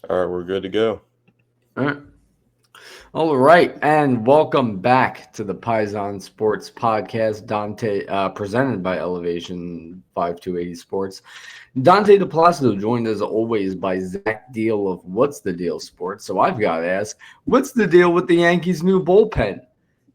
All right, we're good to go. All right, and welcome back to the Paisan Sports podcast, Dante, presented by Elevation 5280 Sports. Dante DePlacido joined as always by Zach Deal of What's the Deal Sports. So I've got to ask, what's the deal with the Yankees' new bullpen?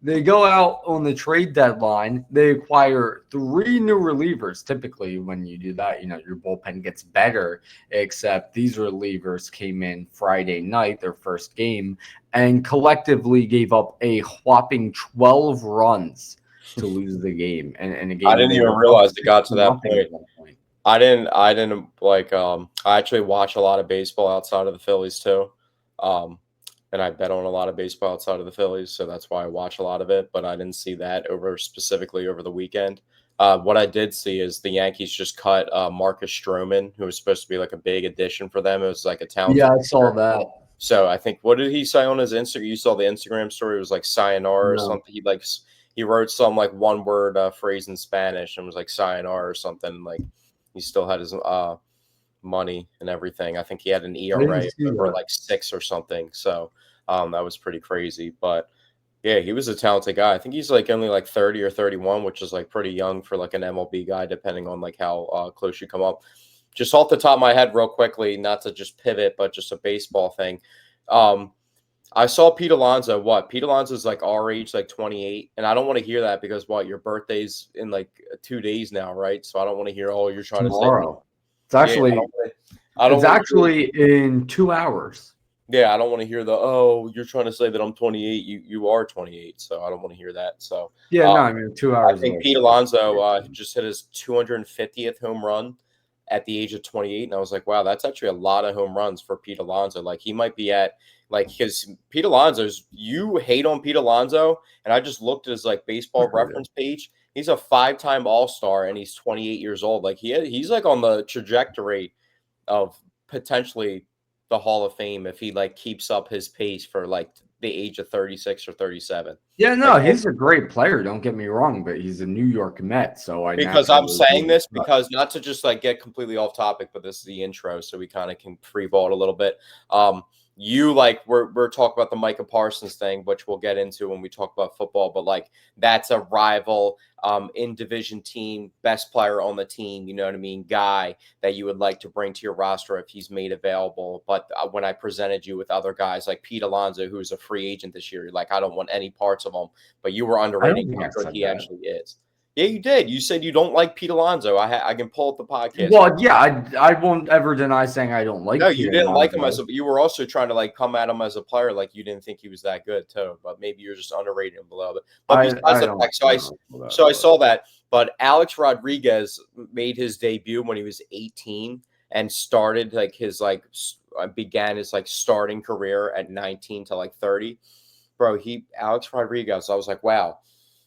They go out on the trade deadline. They acquire three new relievers. Typically, when you do that, your bullpen gets better, except these relievers came in Friday night, their first game, and collectively gave up a whopping 12 runs to lose the game. And a I game didn't they even were up realize it 6 got to that nothing point. at one point. I didn't I actually watch a lot of baseball outside of the Phillies too. Um, and I bet on a lot of baseball outside of the Phillies, so that's why I watch a lot of it, but I didn't see that specifically over the weekend. What I did see is the Yankees just cut Marcus Stroman, who was supposed to be like a big addition for them. It was like a Yeah, talented I saw player. that. So I think what did he say on his Instagram? You saw the Instagram story. It was like sayonara or No. something. He wrote some like one word phrase in Spanish and was like sayonara or something. Like he still had his money and everything. I think he had an I didn't ERA of see over that. like 6 or something. So that was pretty crazy. But yeah, he was a talented guy. I think he's like only like 30 or 31, which is like pretty young for like an MLB guy, depending on like how close you come up. Just off the top of my head, real quickly, not to just pivot, but just a baseball thing. Um, I saw Pete Alonso. What? Pete Alonso's like our age, like 28. And I don't want to hear that because what? Your birthday's in like 2 days now, right? So I don't want to hear, oh, you're trying to say, Tomorrow. It's yeah, actually I don't it's want to hear, actually in 2 hours. yeah, I don't want to hear the, oh, you're trying to say that I'm 28. You are 28. So I don't want to hear that. So, Yeah, uh, no, I mean two I hours think away. Pete Alonso just hit his 250th home run at the age of 28, and I was like, wow, that's actually a lot of home runs for Pete Alonso. Like he might be at like his Pete Alonso's. You hate on Pete Alonso, and I just looked at his like baseball reference page. He's a 5-time All Star, and he's 28 years old. Like he's like on the trajectory of potentially the Hall of Fame if he like keeps up his pace for like the age of 36 or 37. Yeah, Like no, he's a great player. Don't get me wrong, but he's a New York Met, so I because I'm naturally saying would. this because not to just like get completely off topic, but this is the intro, so we kind of can freeball it a little bit. You like we're talking about the Micah Parsons thing, which we'll get into when we talk about football, but like that's a rival in division team, best player on the team, you know what I mean, guy that you would like to bring to your roster if he's made available. But when I presented you with other guys like Pete Alonso, who's a free agent this year, like I don't want any parts of him, but you were I don't underrating think how I good said he that. actually is. Yeah, you did. You said you don't like Pete Alonso. I can pull up the podcast. Well, yeah, I won't ever deny saying I don't No, like you Pete didn't like him as Alonso. a. You were also trying to like come at him as a player, like you didn't think he was that good too. But maybe you're just underrating him below. But besides I the don't fact, know that, so I but saw that. But Alex Rodriguez made his debut when he was 18 and started like his like began his like starting career at 19 to like 30. Bro, Alex Rodriguez. I was like, wow.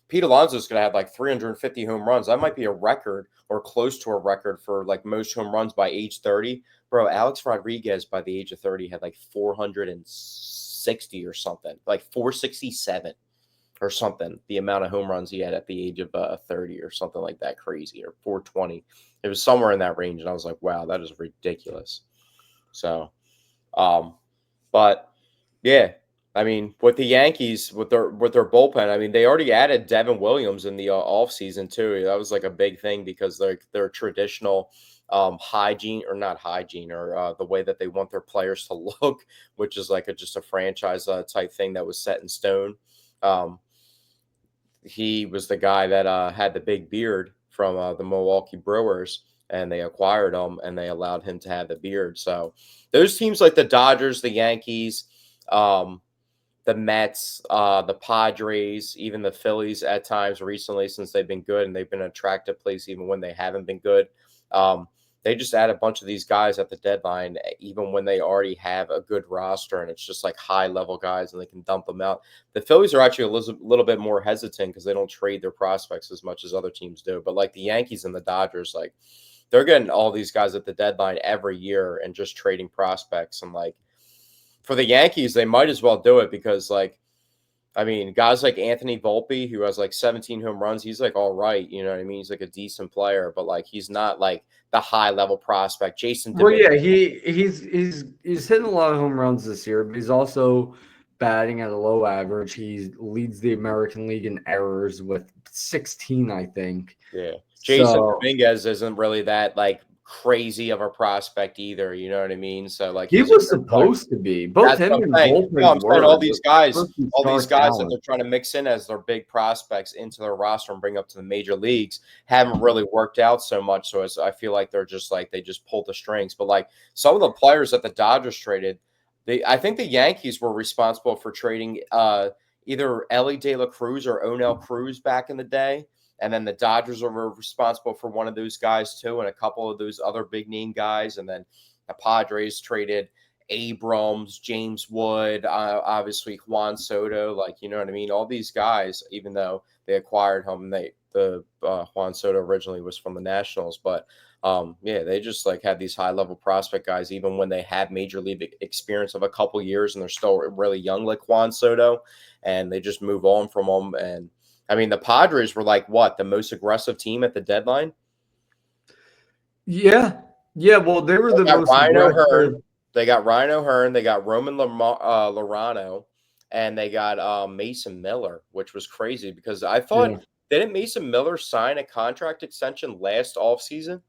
Pete Alonso's going to have like 350 home runs. That might be a record or close to a record for like most home runs by age 30. Bro, Alex Rodriguez by the age of 30 had like 460 or something, like 467 or something. The amount of home runs he had at the age of 30 or something like that, crazy, or 420. It was somewhere in that range. And I was like, wow, that is ridiculous. So, um, but yeah, I mean, with the Yankees, with their bullpen, I mean, they already added Devin Williams in the offseason too. That was like a big thing because their traditional hygiene or not hygiene or the way that they want their players to look, which is like just a franchise type thing that was set in stone. Um, he was the guy that had the big beard from the Milwaukee Brewers, and they acquired him and they allowed him to have the beard. So those teams like the Dodgers, the Yankees, um, the Mets, the Padres, even the Phillies at times recently since they've been good and they've been an attractive place even when they haven't been good. Um, they just add a bunch of these guys at the deadline, even when they already have a good roster and it's just like high level guys and they can dump them out. The Phillies are actually little bit more hesitant because they don't trade their prospects as much as other teams do. But like the Yankees and the Dodgers, like they're getting all these guys at the deadline every year and just trading prospects. And like for the Yankees, they might as well do it because like I mean, guys like Anthony Volpe, who has like 17 home runs, he's like all right. You know what I mean? He's like a decent player, but like he's not like the high level prospect. Jason Well, Dominguez. yeah, he's hitting a lot of home runs this year, but he's also batting at a low average. He leads the American League in errors with 16, I think. Yeah. Jason So Dominguez isn't really that like crazy of a prospect either. You know what I mean? So like he he's a was good player. supposed to be. Both That's him what I'm and saying. No, Volpe I'm saying were the rookie all these star guys that talent. they're trying to mix in as their big prospects into their roster and bring up to the major leagues haven't really worked out so much. So as I feel like they're just like they just pulled the strings. But like some of the players that the Dodgers traded, I think the Yankees were responsible for trading either Ellie De La Cruz or Onel Cruz back in the day. And then the Dodgers were responsible for one of those guys too, and a couple of those other big name guys. And then the Padres traded Abrams, James Wood, obviously Juan Soto, like you know what I mean. All these guys, even though they acquired him, Juan Soto originally was from the Nationals, but yeah, they just like had these high level prospect guys, even when they had major league experience of a couple years and they're still really young, like Juan Soto, and they just move on from them. And I mean, the Padres were like what the most aggressive team at the deadline. Yeah, yeah. Well, they were the Got most Ryan aggressive. O'Hearn. They got Ryan O'Hearn. They got Roman Lorano, and they got Mason Miller, which was crazy because I thought Yeah. didn't Mason Miller sign a contract extension last offseason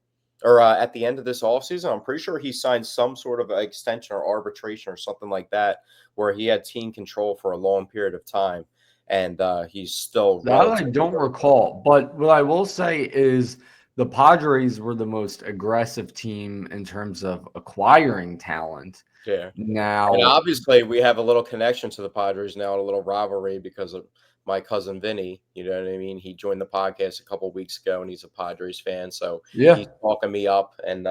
or at the end of this offseason? I'm pretty sure he signed some sort of extension or arbitration or something like that, where he had team control for a long period of time, and he's still That I relatively don't recall, but what I will say is the Padres were the most aggressive team in terms of acquiring talent. yeah. And Now, obviously, we have a little connection to the Padres now, a little rivalry because of my cousin Vinny. You know what I mean? He joined the podcast a couple weeks ago, and he's a Padres fan. So he's yeah, talking me up and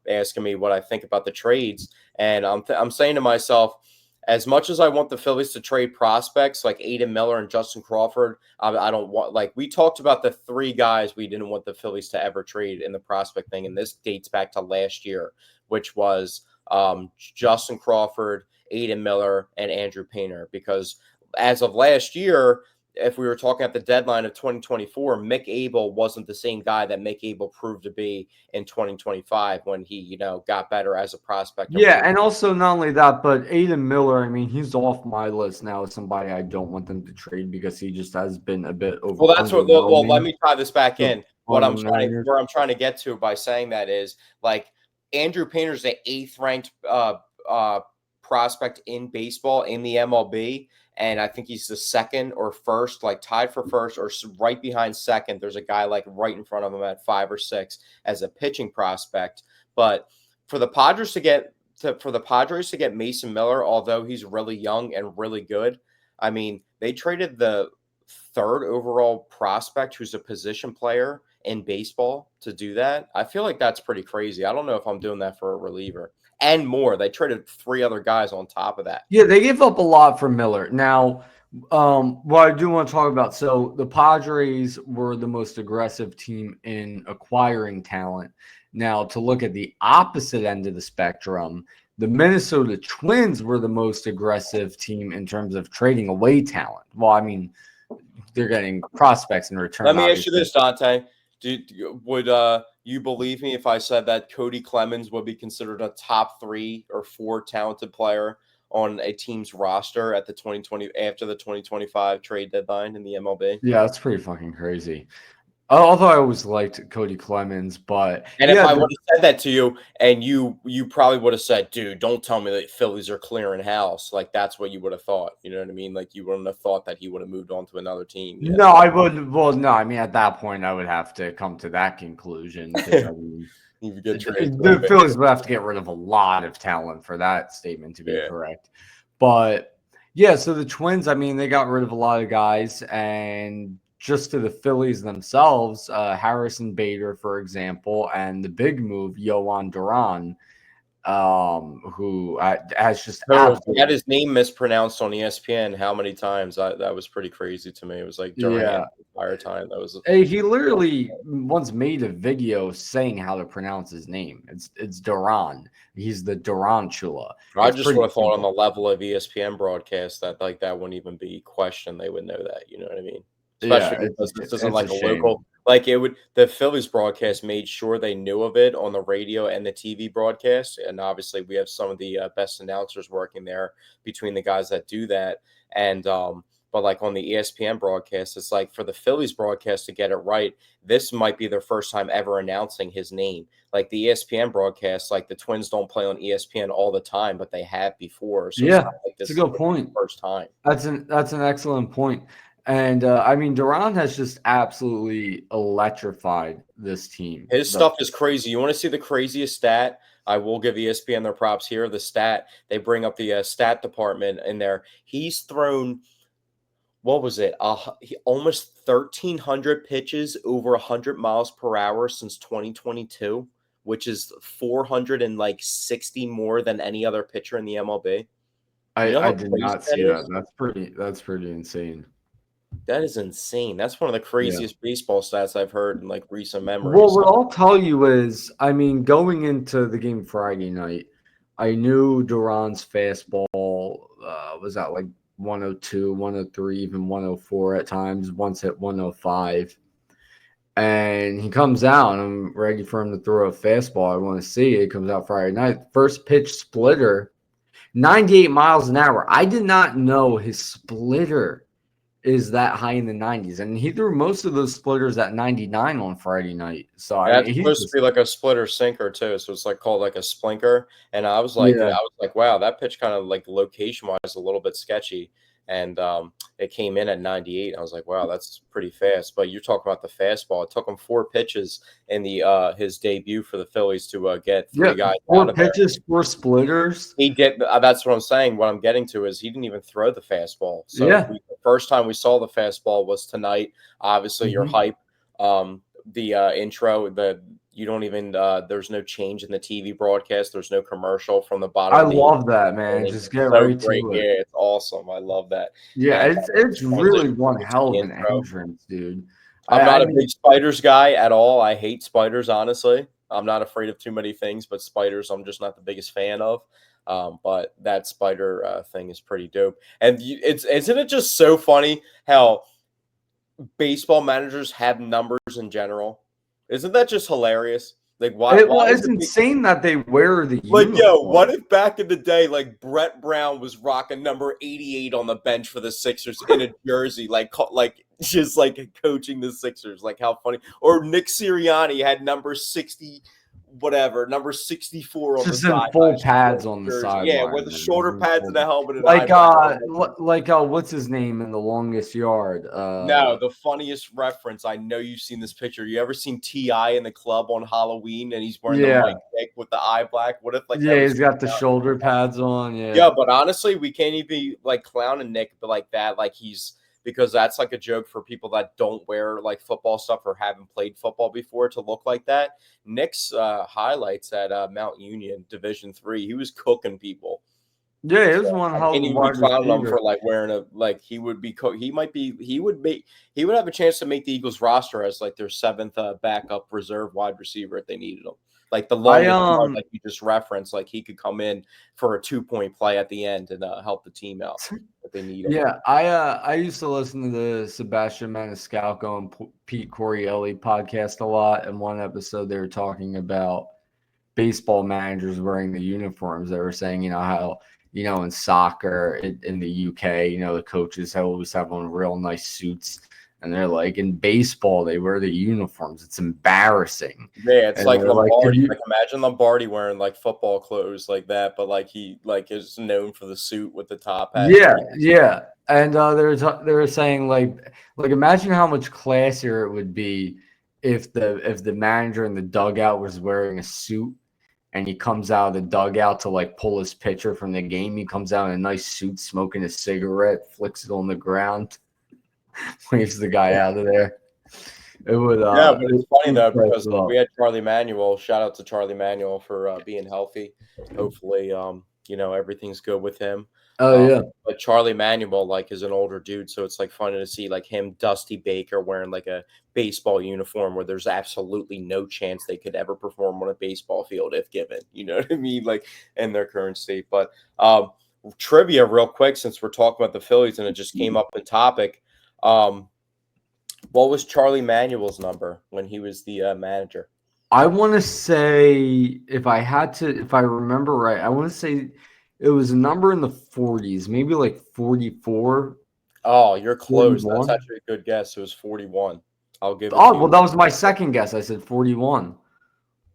asking me what I think about the trades. And I'm saying to myself, as much as I want the Phillies to trade prospects like Aiden Miller and Justin Crawford, I don't want like we talked about the three guys we didn't want the Phillies to ever trade in the prospect thing, and this dates back to last year, which was Justin Crawford, Aiden Miller, and Andrew Painter. Because as of last year, if we were talking at the deadline of 2024, Mick Abel wasn't the same guy that Mick Abel proved to be in 2025 when he, got better as a prospect. yeah, and also not only that, but Aiden Miller. I mean, he's off my list now as somebody I don't want them to trade because he just has been a bit over Well, that's what. Well, let underwhelming me tie this back so in. far on the Mariners. Where I'm trying to get to by saying that is like Andrew Painter's the eighth ranked prospect in baseball in the MLB, and I think he's the second or first, like tied for first or right behind second. There's a guy like right in front of him at 5 or 6 as a pitching prospect. But for the Padres to get Mason Miller, although he's really young and really good, I mean they traded the third overall prospect who's a position player in baseball to do that. I feel like that's pretty crazy. I don't know if I'm doing that for a reliever and more. They traded 3 other guys on top of that. Yeah, they gave up a lot for Miller. Now, what I do want to talk about, so the Padres were the most aggressive team in acquiring talent. Now, to look at the opposite end of the spectrum, the Minnesota Twins were the most aggressive team in terms of trading away talent. Well, I mean, they're getting prospects in return, Let me ask you obviously. this, Dante. Would you believe me if I said that Cody Clemens would be considered a top 3 or 4 talented player on a team's roster at the 2020 after the 2025 trade deadline in the MLB? Yeah, that's pretty fucking crazy. Although I always liked Cody Clemens, but And if yeah, I would have said that to you, and you probably would have said, "Dude, don't tell me that Phillies are clearing house." Like that's what you would have thought. You know what I mean? Like you wouldn't have thought that he would have moved on to another team. You no, I wouldn't. Well, no, I mean, at that point, I would have to come to that conclusion because I know, mean, you get traded to the Phillies would have to get rid of a lot of talent for that statement to be yeah. correct. But yeah, so the Twins, I mean, they got rid of a lot of guys, and just to the Phillies themselves, Harrison Bader, for example, and the big move, Yohan Duran. who has just Who had absolutely, his name mispronounced on ESPN how many times? That was pretty crazy to me. It was like Durant yeah. the entire time. That was Hey, he literally once made a video saying how to pronounce his name. It's Duran. He's the Durantula. I It's just pretty would have thought on the simple. level of ESPN broadcast that like that wouldn't even be questioned. They would know that. You know what I mean? Especially Yeah, because this isn't it's a like a local. shame. Like it would. The Phillies broadcast made sure they knew of it on the radio and the TV broadcast, and obviously we have some of the best announcers working there between the guys that do that. And but like on the ESPN broadcast, it's like for the Phillies broadcast to get it right, this might be their first time ever announcing his name. Like the ESPN broadcast, like the Twins don't play on ESPN all the time, but they have before. So it's Yeah, not like it's this a is good the point. first time. That's an excellent point. And I mean, Duran has just absolutely electrified this team. His stuff is crazy. You want to see the craziest stat? I will give ESPN their props here. The stat they bring up the stat department in there. He's thrown what was it? Almost 1,300 pitches over 100 miles per hour since 2022, which is 460 more than any other pitcher in the MLB. You know I how did crazy not that see that. is? That's pretty insane. That is insane. That's one of the Yeah. craziest baseball stats I've heard in like recent Well, memories. what I'll tell you is, I mean, going into the game Friday night, I knew Duran's fastball was at like 102, 103, even 104 at times, once hit 105. And he comes out, and I'm ready for him to throw a fastball. I want to see it. He comes out Friday night. First pitch splitter, 98 miles an hour. I did not know his splitter is that high in the 90s. And he threw most of those splitters at 99 on Friday night. So, I And mean, that's he's supposed to just, be like a splitter sinker too, so it's like called like a splinker. And I yeah. was like, wow, that pitch kind of like location wise a little bit sketchy. And it came in at 98. I was like, wow, that's pretty fast. But you're talking about the fastball. It took him 4 pitches in the his debut for the Phillies to get Yeah. three guys out 4 of there. pitches, 4 splitters. He did. That's what I'm saying. What I'm getting to is he didn't even throw the fastball. So Yeah. the first time we saw the fastball was tonight. Obviously, your Mhm. hype. The intro. The you don't even. There's no change in the TV broadcast. There's no commercial from the bottom I of the love that, man. inning. Just It's get so right great. to it. Yeah, it's awesome. I love that. Yeah, And it's really transition one to hell the of an intro. entrance, dude. I'm I not a mean, big spiders guy at all. I hate spiders, honestly. I'm not afraid of too many things, but spiders, I'm just not the biggest fan of. But that spider thing is pretty dope. And it's isn't it just so funny how baseball managers have numbers in general? Isn't that just hilarious? Like why is it's it insane that they wear the like, yo, what uniform. if back in the day, like Brett Brown was rocking number 88 on the bench for the Sixers in a jersey, like just like coaching the Sixers, like how funny. Or Nick Sirianni had number 60, whatever, number 64 on the Just in sideline full wearing pads the on the jersey. Yeah, sideline, with the man. Just shorter in pads and a full, helmet and like eyeglasses. what's his name in the longest yard? No, the funniest reference. I know you've seen this picture. You ever seen T.I. in the club on Halloween and he's wearing the Yeah, Mike Vick with the eye black? What if like that yeah, was he's got the shoulder pads on. yeah, Yeah, but honestly, we can't even be like clowning Nick but like that. Like he's because that's like a joke for people that don't wear like football stuff or haven't played football before to look like that. Nick's highlights at Mount Union Division III, he was cooking people. yeah, he So was one I hell can't of a even be wide clowning him for receiver. like wearing a like he would be he might be he would have a chance to make the Eagles roster as like their seventh backup reserve wide receiver if they needed him. Like the I longest yard, like you just referenced, like he could come in for a 2 point play at the end and help the team out if they need him. Yeah, I used to listen to the Sebastian Maniscalco and Pete Corielli podcast a lot. And one episode, they were talking about baseball managers wearing the uniforms. They were saying, how in soccer in the UK, the coaches always have on real nice suits, and they're like, in baseball they wear the uniforms. It's embarrassing. Yeah, it's And like they're like, Lombardi. Like imagine Lombardi wearing like football clothes like that, but like he like is known for the suit with the top hat and Yeah, everything. yeah. And they were saying like imagine how much classier it would be if the manager in the dugout was wearing a suit and he comes out of the dugout to like pull his pitcher from the game. He comes out in a nice suit, smoking a cigarette, flicks it on the ground, waves the guy out of there. It would. Yeah, but it's funny though Impress because them up. we had Charlie Manuel. Shout out to Charlie Manuel for being healthy. Hopefully, everything's good with him. Oh Um, yeah. but Charlie Manuel like is an older dude, so it's like funny to see like him, Dusty Baker, wearing like a baseball uniform where there's absolutely no chance they could ever perform on a baseball field if given. You know what I mean? Like in their current state. But trivia, real quick, since we're talking about the Phillies and it just came up in topic. What was Charlie Manuel's number when he was the manager? I want to say if I remember right, I want to say it was a number in the 40s, maybe like 44, Oh, you're close. That's 41. actually a good guess. It was 41. I'll give it Oh, to well, you. that was my second guess. I said 41. All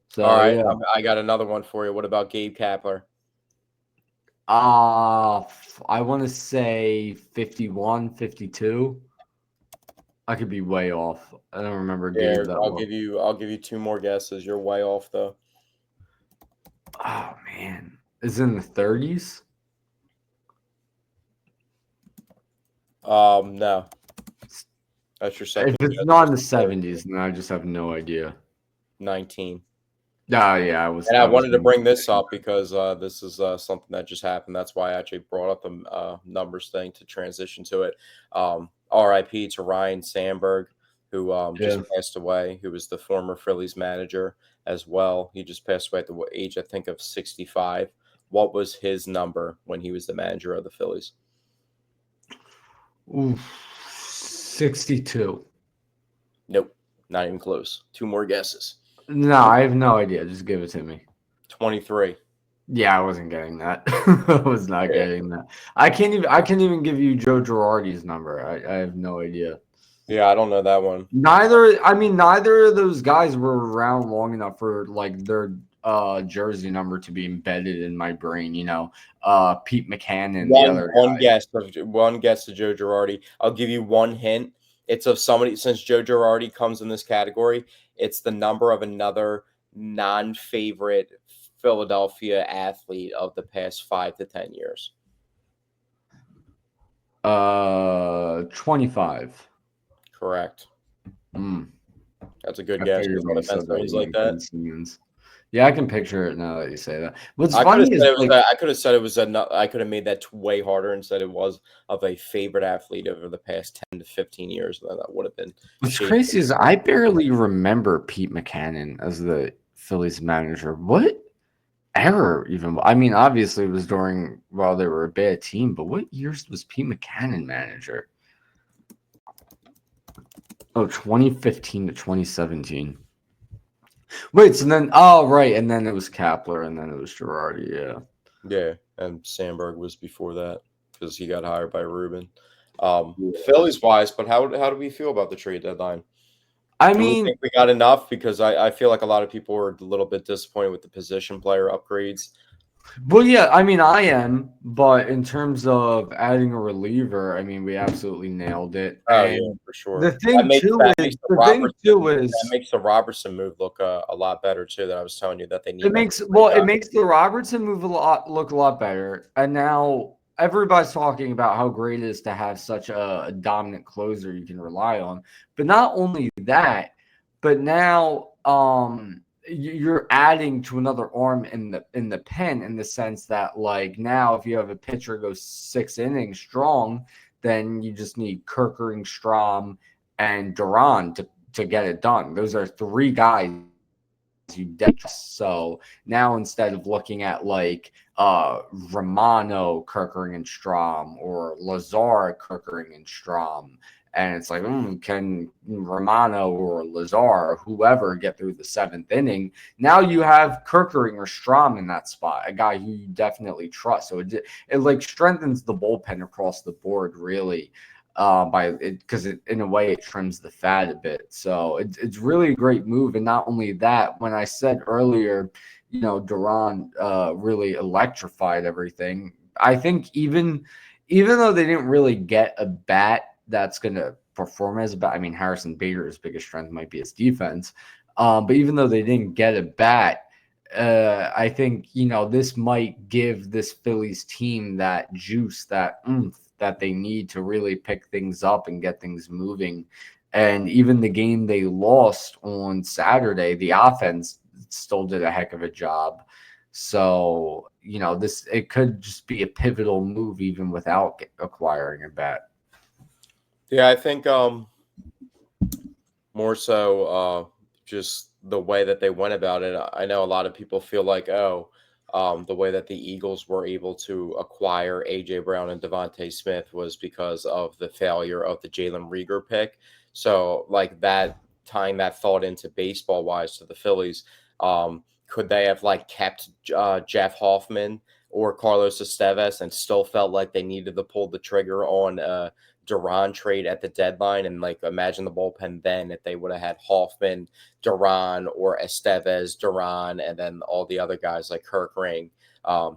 So right, yeah. I got another one for you. What about Gabe Kapler? I want to say 51, 52. I could be way off. I don't remember Yeah, Gabe that I'll well. give you two more guesses. You're way off though. Oh man, is it in the 30s? No, that's your If second it's guess. not in the 70s, then I just have no idea. 19. Oh yeah, I was. And I I was wanted to bring this thinking. up because this is something that just happened. That's why I actually brought up the numbers thing to transition to it. RIP to Ryan Sandberg, who just Yeah. passed away, who was the former Phillies manager as well. He just passed away at the age, I think, of 65. What was his number when he was the manager of the Phillies? Oof, 62. Nope, not even close. Two more guesses. No, I have no idea. Just give it to me. 23. Yeah, I wasn't getting that. I was not Yeah. getting that. I can't even give you Joe Girardi's number. I have no idea. Yeah, I don't know that one. Neither of those guys were around long enough for like their jersey number to be embedded in my brain, Pete McCann, the other One guy. guess to Joe Girardi. I'll give you one hint. It's of somebody since Joe Girardi comes in this category. It's the number of another non-favorite Philadelphia athlete of the past 5 to 10 years. 25. Correct. Mm, That's a good I guess. figured There's a when lot you of said that Pennsylvanians was like like that. Ben Simmons. Yeah, I can picture it now that you say that. What's I could have funny is said it was. like I could have said it was. I could have made that way harder and said it was of a favorite athlete over the past 10 to 15 years. Then that would have been. what's shady. crazy is I barely remember Pete McCann as the Phillies manager. What era even? I mean, obviously it was during while they were a bad team, but what years was Pete McCann manager? Oh, 2015 to 2017. Wait, so then right, and then it was Kapler, and then it was Girardi, yeah. Yeah, and Sandberg was before that because he got hired by Ruben. Yeah. Phillies wise, but how do we feel about the trade deadline? I Do we mean, think we got enough? Because I feel like a lot of people were a little bit disappointed with the position player upgrades. well, yeah, I am, but in terms of adding a reliever, I mean, we absolutely nailed it. Oh yeah, And for sure. That is makes the Robertson move look a lot better too. That I was telling you that they it need like makes three guys. it makes the Robertson move look a lot better. And now everybody's talking about how great it is to have such a dominant closer you can rely on. But not only that, but now you're adding to another arm in the pen in the sense that like now if you have a pitcher go 6 innings strong, then you just need Kerkering, Strom, and Duran to get it done. Those are three guys you depth. So now instead of looking at like Romano, Kerkering, and Strom, or Lazar, Kerkering, and Strom, and it's like, can Romano or Lazar or whoever get through the 7th inning? Now you have Kerkering or Strom in that spot, a guy who you definitely trust. So it like strengthens the bullpen across the board, really. Because in a way it trims the fat a bit, so it's really a great move. And not only that, when I said earlier, Duran really electrified everything. I think even though they didn't really get a bat that's going to perform as a bat, I mean, Harrison Bader's biggest strength might be his defense, but even though they didn't get a bat, I think this might give this Phillies team that juice, that oomph, that they need to really pick things up and get things moving. And even the game they lost on Saturday, the offense still did a heck of a job. So, it could just be a pivotal move even without acquiring a bat. Yeah, I think more so just the way that they went about it. I know a lot of people feel like, the way that the Eagles were able to acquire A.J. Brown and Devontae Smith was because of the failure of the Jalen Reagor pick. So, like that, tying that thought into baseball wise to the Phillies, could they have like kept Jeff Hoffman or Carlos Estevez and still felt like they needed to pull the trigger on Duran trade at the deadline, and like imagine the bullpen then if they would have had Hoffman, Duran, or Estevez, Duran, and then all the other guys like Kirk Ring,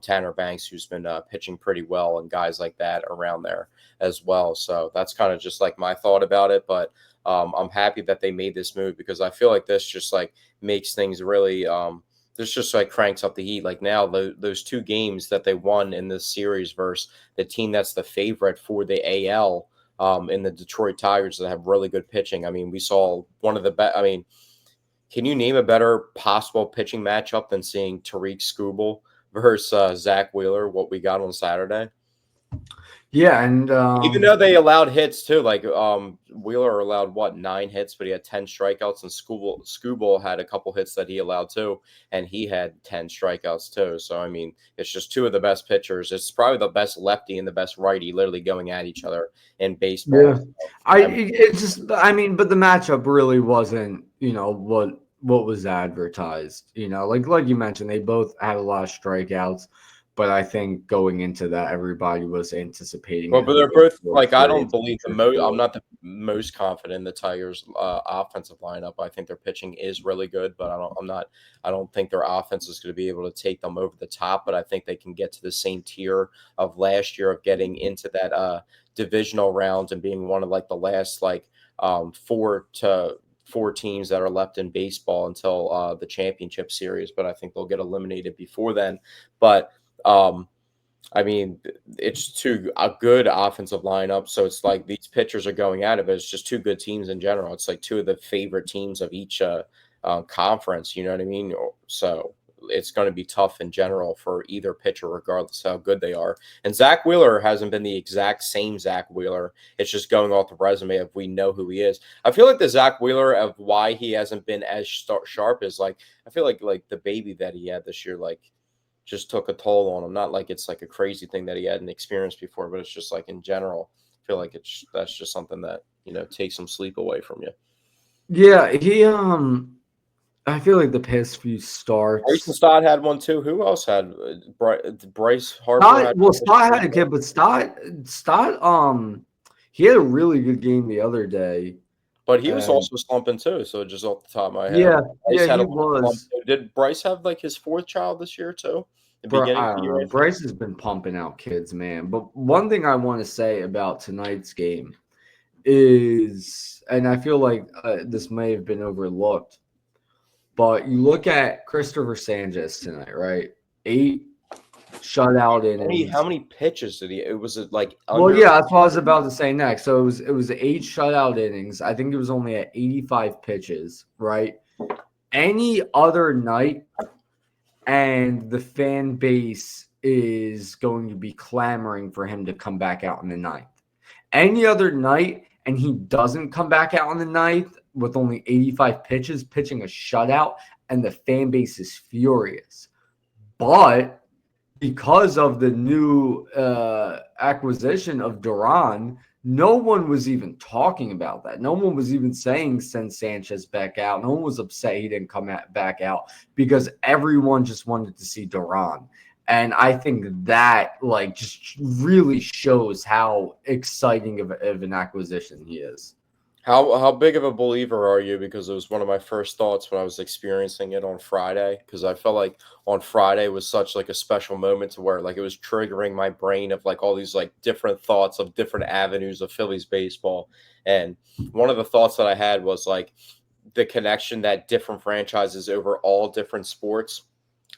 Tanner Banks, who's been pitching pretty well, and guys like that around there as well. So that's kind of just like my thought about it. But I'm happy that they made this move because I feel like this just like makes things really. This just like cranks up the heat. Like now, those two games that they won in this series versus the team that's the favorite for the AL. In the Detroit Tigers that have really good pitching. I mean, we saw one of the best. I mean, can you name a better possible pitching matchup than seeing Tariq Skubal versus Zach Wheeler? What we got on Saturday. Yeah, and Even though they allowed hits too, like Wheeler allowed 9 hits, but he had 10 strikeouts, and Skubal had a couple hits that he allowed too, and he had 10 strikeouts too. So I mean, it's just two of the best pitchers. It's probably the best lefty and the best righty, literally going at each other in baseball. Yeah, So, I but the matchup really wasn't, what was advertised. Like you mentioned, they both had a lot of strikeouts. But I think going into that, everybody was anticipating. Well, but they're both like I don't believe the most. I'm not the most confident in the Tigers' offensive lineup. I think their pitching is really good, but I don't think their offense is going to be able to take them over the top. But I think they can get to the same tier of last year of getting into that divisional round and being one of like the last like 4 teams that are left in baseball until the championship series. But I think they'll get eliminated before then. But I mean, it's a good offensive lineup. So it's like these pitchers are going at it, but it's just two good teams in general. It's like two of the favorite teams of each conference. You know what I mean? So it's going to be tough in general for either pitcher, regardless of how good they are. And Zach Wheeler hasn't been the exact same Zach Wheeler. It's just going off the resume of we know who he is. I feel like the Zach Wheeler of why he hasn't been as sharp is like I feel like the baby that he had this year, like just took a toll on him. Not like it's like a crazy thing that he hadn't experienced before, but it's just like in general, I feel like that's just something that, takes some sleep away from you. Yeah, I feel like the past few starts. Bryson Stott had one too. Who else had Bryce Harper? Stott had a kid, but Stott, he had a really good game the other day. But he was also slumping too. So just off the top of my head, Yeah, Bryce had he was. Did Bryce have like his 4th child this year too? The beginning I of the don't year. know. Bryce has been pumping out kids, man. But one thing I want to say about tonight's game is, and I feel like this may have been overlooked, but you look at Christopher Sanchez tonight, right? 8 shutout innings. How many pitches did he? It was like Well, yeah, that's what I was about to say next. So it was 8 shutout innings. I think it was only at 85 pitches, right? Any other night, and the fan base is going to be clamoring for him to come back out in the 9th. Any other night, and he doesn't come back out in the 9th with only 85 pitches, pitching a shutout, and the fan base is furious. But because of the new acquisition of Duran, no one was even talking about that. No one was even saying send Sanchez back out. No one was upset he didn't come back out because everyone just wanted to see Duran. And I think that like just really shows how exciting of an acquisition he is. How big of a believer are you? Because it was one of my first thoughts when I was experiencing it on Friday. Because I felt like on Friday was such like a special moment to where like it was triggering my brain of like all these like different thoughts of different avenues of Phillies baseball. And one of the thoughts that I had was like the connection that different franchises over all different sports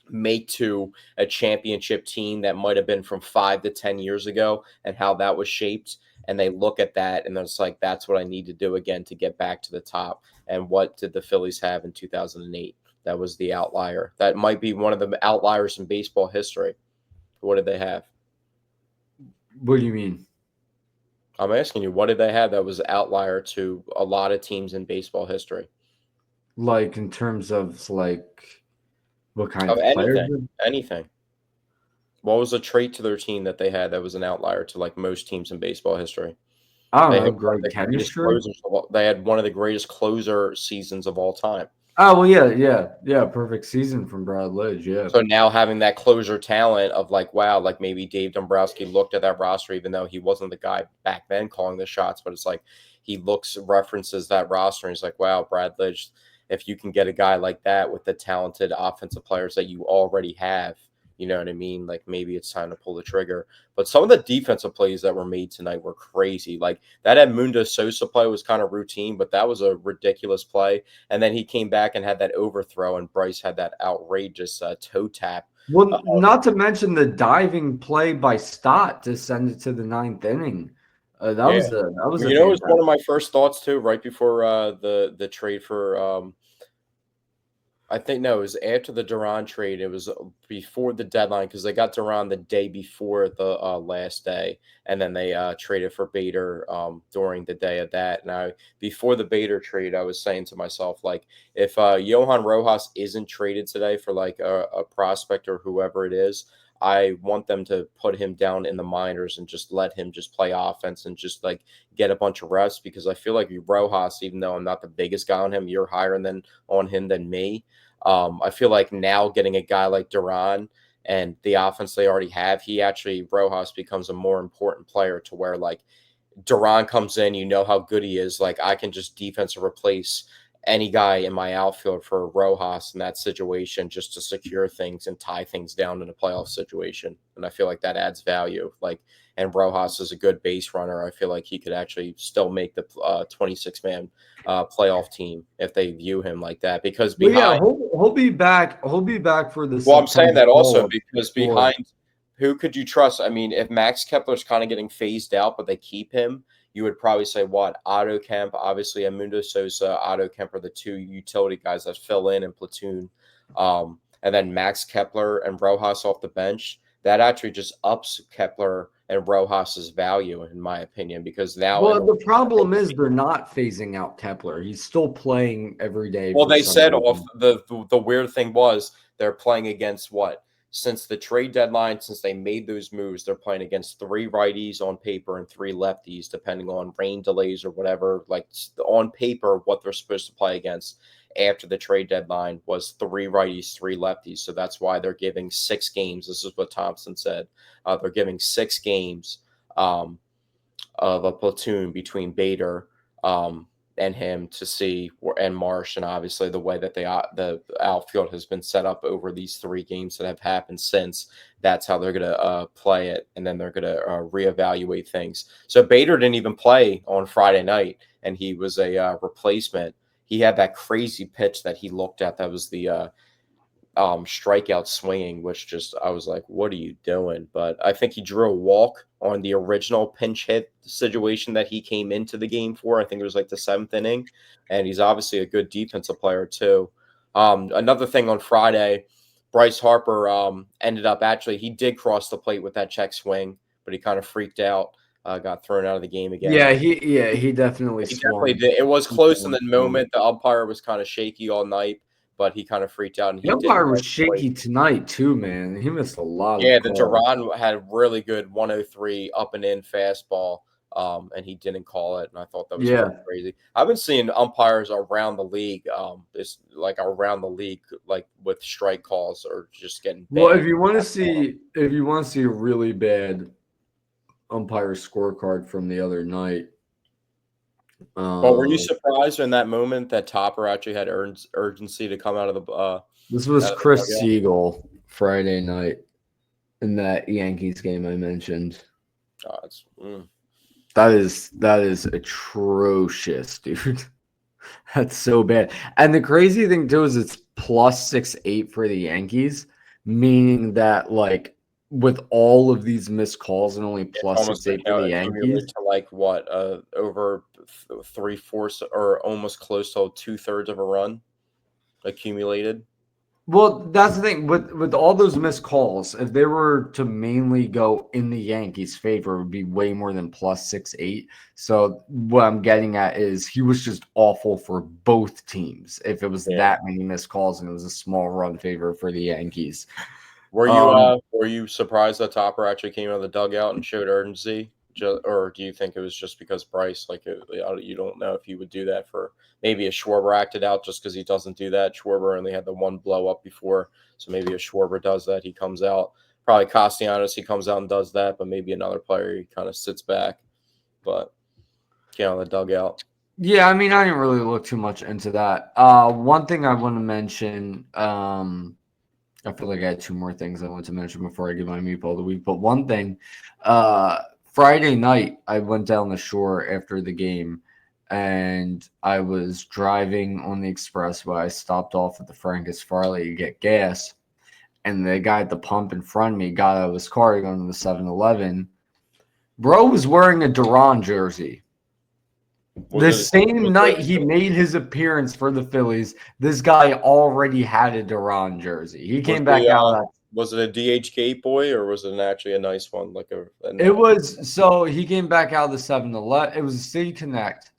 make to a championship team that might have been from 5 to 10 years ago and how that was shaped. And they look at that and it's like, that's what I need to do again to get back to the top. And what did the Phillies have in 2008? That was the outlier. That might be one of the outliers in baseball history. What did they have? What do you mean? I'm asking you, what did they have that was outlier to a lot of teams in baseball history? Like in terms of like what kind Of of players? anything. What was a trait to their team that they had that was an outlier to like most teams in baseball history? I don't They know, had one of great the greatest chemistry. closers they had one of the greatest closer seasons of all time. Oh well, yeah. Perfect season from Brad Lidge. Yeah. So now having that closer talent of like, wow, like maybe Dave Dombrowski looked at that roster, even though he wasn't the guy back then calling the shots, but it's like he references that roster and he's like, wow, Brad Lidge, if you can get a guy like that with the talented offensive players that you already have, you know what I mean? Like maybe it's time to pull the trigger. But some of the defensive plays that were made tonight were crazy. Like that Edmundo Sosa play was kind of routine, but that was a ridiculous play. And then he came back and had that overthrow, and Bryce had that outrageous toe tap. Well, not to mention the diving play by Stott to send it to the ninth inning. That was a You know, it was one of my first thoughts too, right before the trade for I think no, it was after the Duran trade. It was before the deadline because they got Duran the day before the last day, and then they traded for Bader during the day of that. Now, before the Bader trade, I was saying to myself, like, if Johan Rojas isn't traded today for like a prospect or whoever it is, I want them to put him down in the minors and just let him just play offense and just like get a bunch of reps because I feel like Rojas, even though I'm not the biggest guy on him, you're higher on him than me. I feel like now getting a guy like Duran and the offense they already have, Rojas becomes a more important player to where like Duran comes in, you know how good he is. Like I can just defensive replace any guy in my outfield for Rojas in that situation just to secure things and tie things down in a playoff situation. And I feel like that adds value. Like, and Rojas is a good base runner. I feel like he could actually still make the 26-man playoff team if they view him like that. Because behind, he'll be back. He'll be back for the. well, I'm saying that also call-up. because behind, who could you trust? I mean, if Max Kepler's kind of getting phased out, but they keep him, you would probably say what? Otto Kemp, obviously Edmundo Sosa, Otto Kemp are the two utility guys that fill in platoon. And then Max Kepler and Rojas off the bench. That actually just ups Kepler and Rojas's value, in my opinion, because now. Well, the problem is they're not phasing out Kepler. He's still playing every day. Well, they said off the weird thing was they're playing against what? Since the trade deadline, since they made those moves, they're playing against 3 righties on paper and 3 lefties, depending on rain delays or whatever. Like on paper, what they're supposed to play against after the trade deadline was 3 righties, 3 lefties. So that's why they're giving 6 games. This is what Thompson said. They're giving 6 games of a platoon between Bader and him to see, and Marsh, and obviously the way that the outfield has been set up over these 3 games that have happened since. That's how they're going to play it, and then they're going to reevaluate things. So Bader didn't even play on Friday night, and he was a replacement. He had that crazy pitch that he looked at that was the strikeout swinging, which just I was like, what are you doing? But I think he drew a walk on the original pinch hit situation that he came into the game for. I think it was like the 7th inning, and he's obviously a good defensive player too. Another thing on Friday, Bryce Harper ended up he did cross the plate with that check swing, but he kind of freaked out, got thrown out of the game again. He definitely did. It was close in the moment. The umpire was kind of shaky all night, but he kind of freaked out. And the umpire was shaky tonight too, man. He missed a lot. Yeah, the Duran had really good 103 up and in fastball, and he didn't call it. And I thought that was kind of crazy. I've been seeing umpires around the league, like with strike calls or just getting banned. Well, if you want to see a really bad umpire scorecard from the other night. But were you surprised in that moment that Topper actually had urgency to come out of the? This was Chris Siegel Friday night in that Yankees game I mentioned. That is atrocious, dude. That's so bad. And the crazy thing too is it's plus 6-8 for the Yankees. meaning that like with all of these missed calls and only It's plus almost 6-8 for the accumulate Yankees. to like what over 3/4 or almost close to 2/3 of a run accumulated. Well, that's the thing with all those missed calls. If they were to mainly go in the Yankees' favor, it would be way more than plus 6-8. So what I'm getting at is he was just awful for both teams. If it was Yeah. that many missed calls and it was a small run favor for the Yankees. Were you surprised that Topper actually came out of the dugout and showed urgency? Or do you think it was just because Bryce, you don't know if he would do that for maybe a Schwarber acted out just because he doesn't do that. Schwarber only had the one blow up before, so maybe a Schwarber does that. He comes out. Probably Castellanos, he comes out and does that, but maybe another player, he kind of sits back. But get on the dugout. Yeah, I mean, I didn't really look too much into that. One thing I want to mention, I feel like I had two more things I want to mention before I give my meatball of the week. But one thing, Friday night, I went down the shore after the game and I was driving on the expressway. I stopped off at the Francis Farley to get gas. And the guy at the pump in front of me got out of his car going to the 7-Eleven. Bro was wearing a Duran jersey. The same night he made his appearance for the Phillies, this guy already had a Duran jersey. He came back out of that. Was it a DH Gate boy or was it actually a nice one? It was so he came back out of the 7-Eleven. It was a City Connect,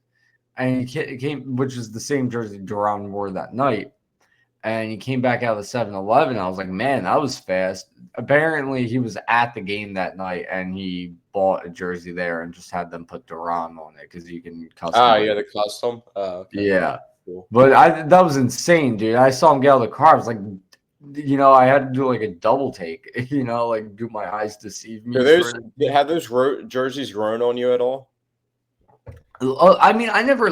and he came, which is the same jersey Duran wore that night. And he came back out of the 7-Eleven. I was like, man, that was fast. Apparently, he was at the game that night and he bought a jersey there and just had them put Duran on it because you can custom. Yeah, the custom. Okay. Yeah. Cool. But that was insane, dude. I saw him get out of the car. I was like, I had to do like a double take, like do my eyes deceive me. Have those jerseys grown on you at all? I mean, I never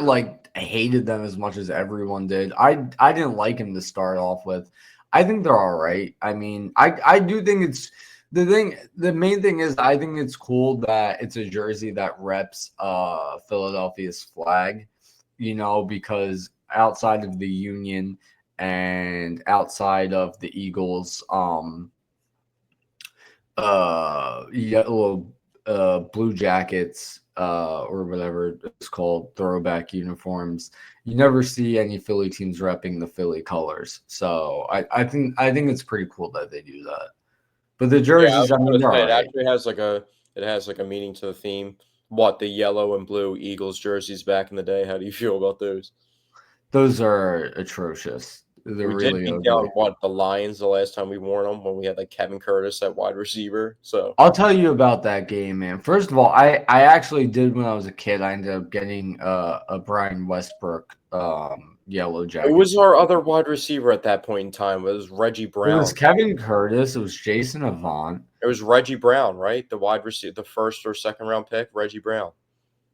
hated them as much as everyone did. I didn't like him to start off with. I think they're all right. I mean, I do think it's the main thing is I think it's cool that it's a jersey that reps Philadelphia's flag, because outside of the Union and outside of the Eagles, Blue Jackets, or whatever it's called, throwback uniforms. You never see any Philly teams repping the Philly colors. So I think it's pretty cool that they do that. But the jerseys, it actually has a meaning to the theme. What, the yellow and blue Eagles jerseys back in the day? How do you feel about those? Those are atrocious. They're really did beat down the Lions the last time we wore them when we had Kevin Curtis at wide receiver. So I'll tell you about that game, man. First of all, I actually did when I was a kid. I ended up getting a Brian Westbrook yellow jacket. Who was our other wide receiver at that point in time? It was Reggie Brown. It was Kevin Curtis. It was Jason Avant. It was Reggie Brown, right? The wide receiver, the first or second round pick, Reggie Brown.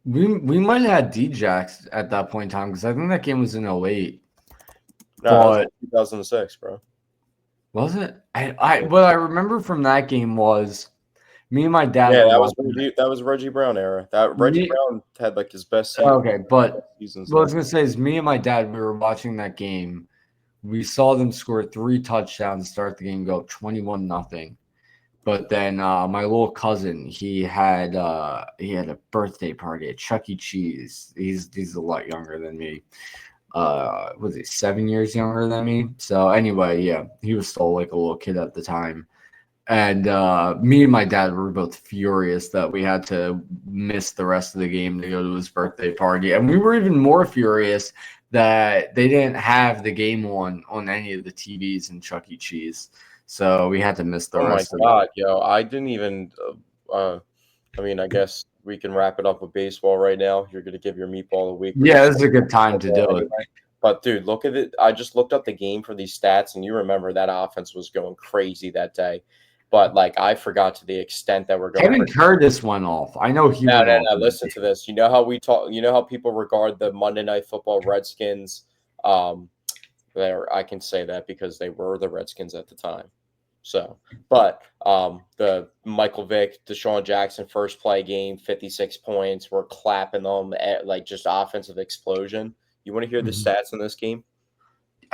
We might have had D-Jax at that point in time because I think that game was in 08. No, it was 2006, bro. Was it? What I remember from that game was me and my dad. Yeah, that was Reggie Brown era. Reggie Brown had his best season. Okay, but what I was gonna say is me and my dad, we were watching that game. We saw them score 3 touchdowns, start the game, go 21-0. But then my little cousin, he had a birthday party at Chuck E. Cheese. He's a lot younger than me. Was he 7 years younger than me? So anyway, yeah, he was still like a little kid at the time. And me and my dad were both furious that we had to miss the rest of the game to go to his birthday party. And we were even more furious that they didn't have the game on any of the TVs in Chuck E. Cheese. So we had to miss the rest of it. Oh, my God, yo. I didn't even I guess we can wrap it up with baseball right now. You're going to give your meatball a week. Yeah, this is a good time to do it. But, dude, look at it. I just looked up the game for these stats, and you remember that offense was going crazy that day. But, I forgot to the extent that we're going. Kevin Curtis went off. I know he went off. No. Listen to this. You know how we talk. You know how people regard the Monday Night Football Redskins. I can say that because they were the Redskins at the time. So, but the Michael Vick, Deshaun Jackson first play game, 56 points. We're clapping them at just offensive explosion. You want to hear the stats in this game?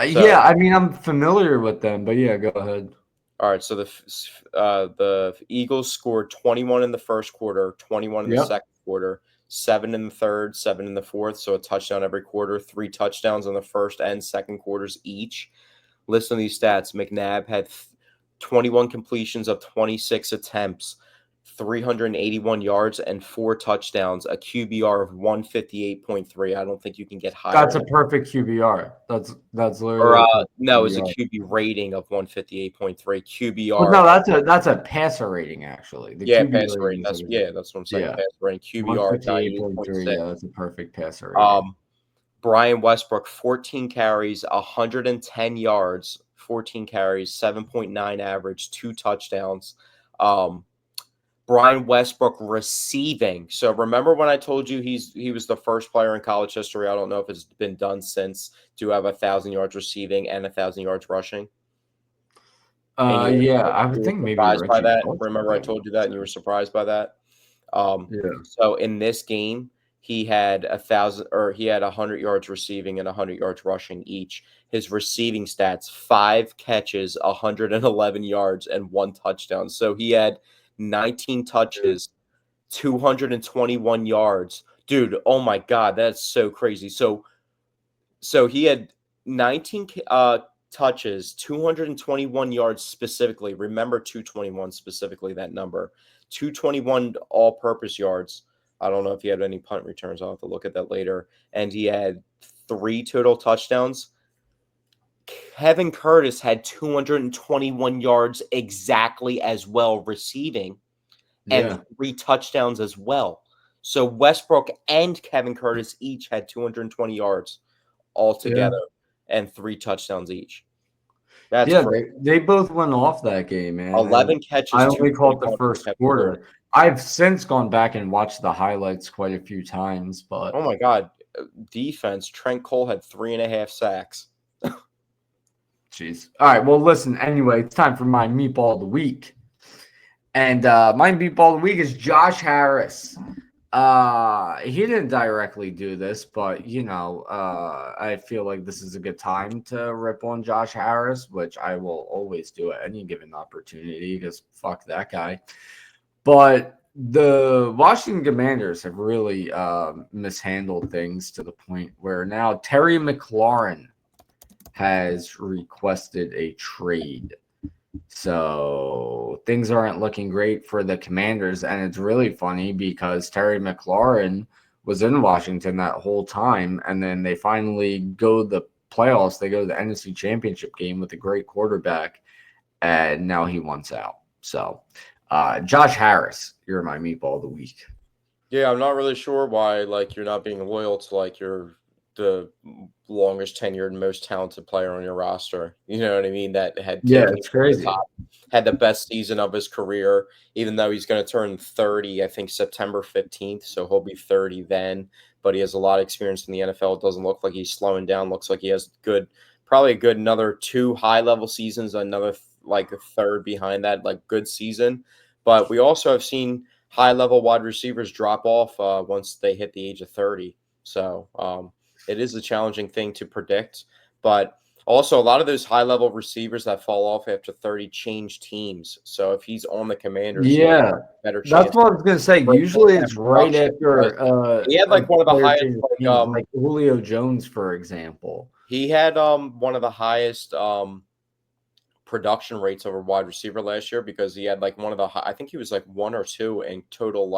Yeah, I mean, I'm familiar with them, but yeah, go ahead. All right, so the Eagles scored 21 in the first quarter, 21 in the Yep. second quarter, 7 in the third, 7 in the fourth, so a touchdown every quarter, 3 touchdowns in the first and second quarters each. Listen to these stats. McNabb had 21 completions of 26 attempts, 381 yards, and 4 touchdowns, a QBR of 158.3. I don't think you can get higher That's than a perfect QBR. That's or literally a perfect no, it's a QBR. QB rating of 158.3. Well, QBR, no, that's a passer rating actually. The yeah, QB passer rating rating. is like That's what I'm saying. yeah, Passer rating, QBR 158.3. 98.6. Yeah, that's a perfect passer rating. Um, Brian Westbrook, 14 carries, 110 yards, 14 carries, 7.9 average, 2 touchdowns. Brian Westbrook receiving. So remember when I told you he was the first player in college history? I don't know if it's been done since to have 1,000 yards receiving and 1,000 yards rushing. And Yeah, I would you were think maybe surprised by Reggie that. Bush did Remember I that told you that, and you were once. surprised by that. Yeah, So in this game, he had 100 yards receiving and 100 yards rushing each. His receiving stats: 5 catches, 111 yards, and 1 touchdown. So he had 19 yeah, touches, 221 yards. Dude, oh my God, that's so crazy. So he had 19 touches, 221 yards specifically. Remember 221 specifically, that number. 221 all-purpose yards. I don't know if he had any punt returns. I'll have to look at that later. And he had 3 total touchdowns. Kevin Curtis had 221 yards exactly as well receiving and yeah, 3 touchdowns as well. So Westbrook and Kevin Curtis each had 220 yards yeah. altogether and 3 touchdowns each. That's Yeah, crazy. they both went off that game, man. And 11 catches, I only caught the 221 for first Kevin Curtis. quarter. I've since gone back and watched the highlights quite a few times, but Oh my God. Defense, Trent Cole had 3.5 sacks. jeez. All right, well, listen. Anyway, it's time for my meatball of the week, and my meatball of the week is Josh Harris. He didn't directly do this, but I feel like this is a good time to rip on Josh Harris, which I will always do at any given opportunity because fuck that guy. But the Washington Commanders have really mishandled things to the point where now Terry McLaurin has requested a trade. So things aren't looking great for the Commanders. And it's really funny because Terry McLaurin was in Washington that whole time. And then they finally go to the playoffs. They go to the NFC Championship game with a great quarterback. And now he wants out. So Josh Harris, you're my meatball of the week. Yeah, I'm not really sure why you're not being loyal to the longest tenured, most talented player on your roster. You know what I mean? That had Yeah, taken it's you to the crazy. top, had the best season of his career, even though he's going to turn 30, I think September 15th. So he'll be 30 then. But he has a lot of experience in the NFL. It doesn't look like he's slowing down. Looks like he has probably a good another 2 high level seasons, another a third behind that, good season. But we also have seen high level wide receivers drop off once they hit the age of 30. So it is a challenging thing to predict. But also, a lot of those high level receivers that fall off after 30 change teams. So if he's on the Commanders, he has Yeah, a better that's chance what I was gonna say. to break Usually that it's right production because after he had a one of the player highest changes teams, like Julio Jones, for example. he had one of the highest production rates over wide receiver last year because he had one of the I think he was 1 or 2 in total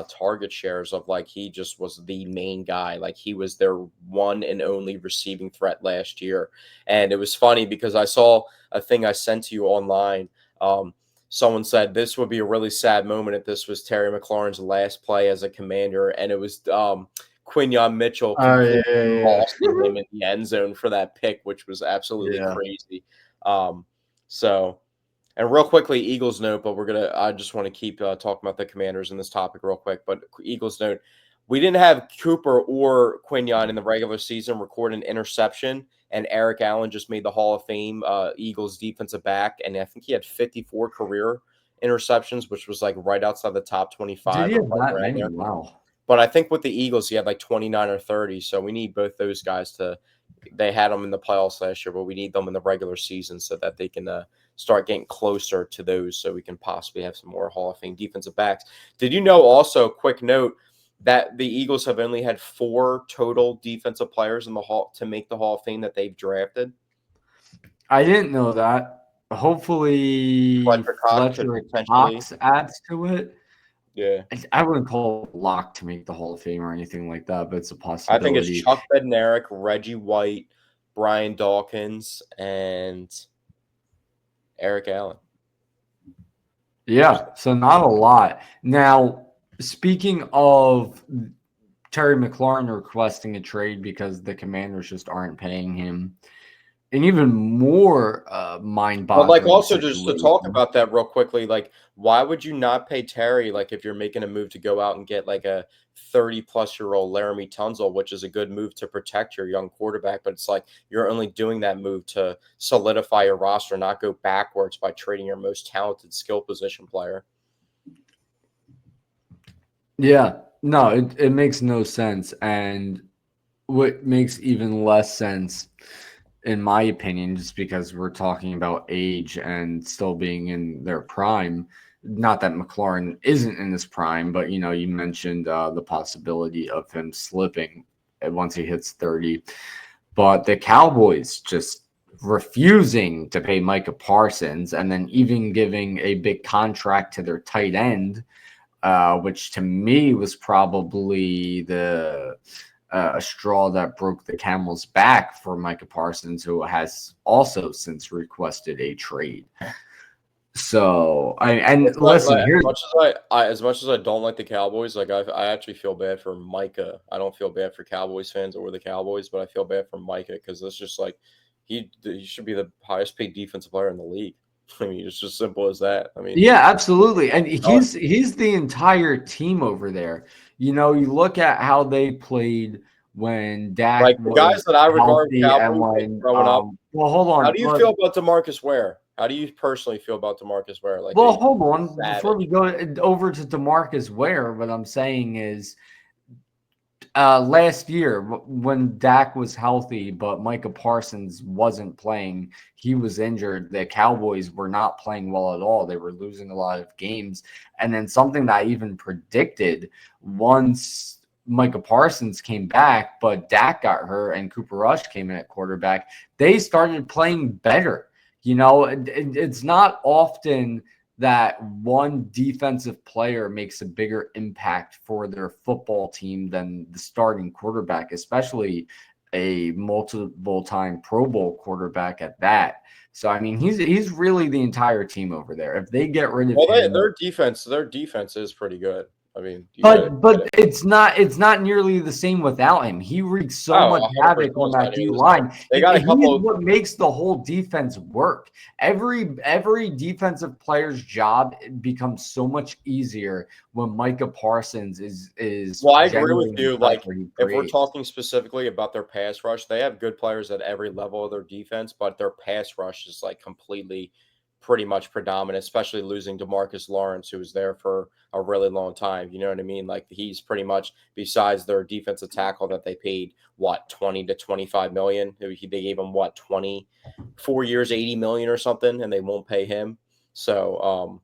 target shares of he just was the main guy, he was their one and only receiving threat last year. And it was funny because I saw a thing I sent to you online. Someone said this would be a really sad moment if this was Terry McLaurin's last play as a Commander, and it was Quinyon Mitchell Oh yeah, completely yeah, lost him in the end zone for that pick, which was absolutely yeah. crazy. Um, so, and real quickly, Eagles note, but I just want to keep talking about the Commanders in this topic real quick. But Eagles note, we didn't have Cooper or Quinyon in the regular season record an interception, and Eric Allen just made the Hall of Fame Eagles defensive back, and I think he had 54 career interceptions, which was right outside the top Did 25 he or have right that around many? there. Wow. But I think with the Eagles, he had 29 or 30, so we need both those guys to they had them in the playoffs last year, but we need them in the regular season so that they can start getting closer to those, so we can possibly have some more Hall of Fame defensive backs. Did you know? Also, quick note that the Eagles have only had 4 total defensive players in the Hall to make the Hall of Fame that they've drafted. I didn't know that. Hopefully, Fletcher Cox could Fletcher potentially. Cox adds to it. Yeah. I wouldn't call it lock to make the Hall of Fame or anything like that, but it's a I think it's possibility. Chuck Bednarik, Reggie White, Brian Dawkins, and Eric Allen. Yeah, so not a lot. Now, speaking of Terry McLaurin requesting a trade because the Commanders just aren't paying him, an even more But mind-boggling also just to talk situation. about that real quickly, why would you not pay Terry? If you're making a move to go out and get a 30-plus-year-old Laramie Tunzel, which is a good move to protect your young quarterback, but it's you're only doing that move to solidify your roster, not go backwards by trading your most talented skill position player. Yeah, no, it makes no sense. And what makes even less sense, in my opinion, just because we're talking about age and still being in their prime. Not that McLaurin isn't in his prime, but you mentioned the possibility of him slipping once he hits 30. But the Cowboys just refusing to pay Micah Parsons and then even giving a big contract to their tight end, which to me was probably the a straw that broke the camel's back for Micah Parsons, who has also since requested a trade. So listen, here's as much as I don't like the Cowboys, I actually feel bad for Micah. I don't feel bad for Cowboys fans or the Cowboys, but I feel bad for Micah because it's just he should be the highest paid defensive player in the league. I mean, it's just simple as that. I mean, yeah, absolutely, and he's the entire team over there. You look at how they played when Dak the guys that I regard healthy and Cowboys when growing up. well, hold on. How do you feel about DeMarcus Ware? How do you personally feel about DeMarcus Ware? Well, hold on. Before we go over to DeMarcus Ware, what I'm saying is last year when Dak was healthy, but Micah Parsons wasn't playing, he was injured. The Cowboys were not playing well at all. They were losing a lot of games. And then something that I even predicted once Micah Parsons came back, but Dak got hurt and Cooper Rush came in at quarterback, they started playing better. It's not often that one defensive player makes a bigger impact for their football team than the starting quarterback, especially a multiple-time Pro Bowl quarterback at that. So, I mean, he's really the entire team over there. If they get rid of him, their defense is pretty good. I mean, but it's not nearly the same without him. He wreaks so much havoc on that D line. They got He's what makes the whole defense work. Every defensive player's job becomes so much easier when Micah Parsons is. Well, I agree with you. If we're talking specifically about their pass rush, they have good players at every level of their defense, but their pass rush is completely, pretty much predominant, especially losing DeMarcus Lawrence, who was there for a really long time. You know what I mean? He's pretty much, besides their defensive tackle that they paid, 20 to 25 million. They gave him 24 years, 80 million or something, and they won't pay him. So,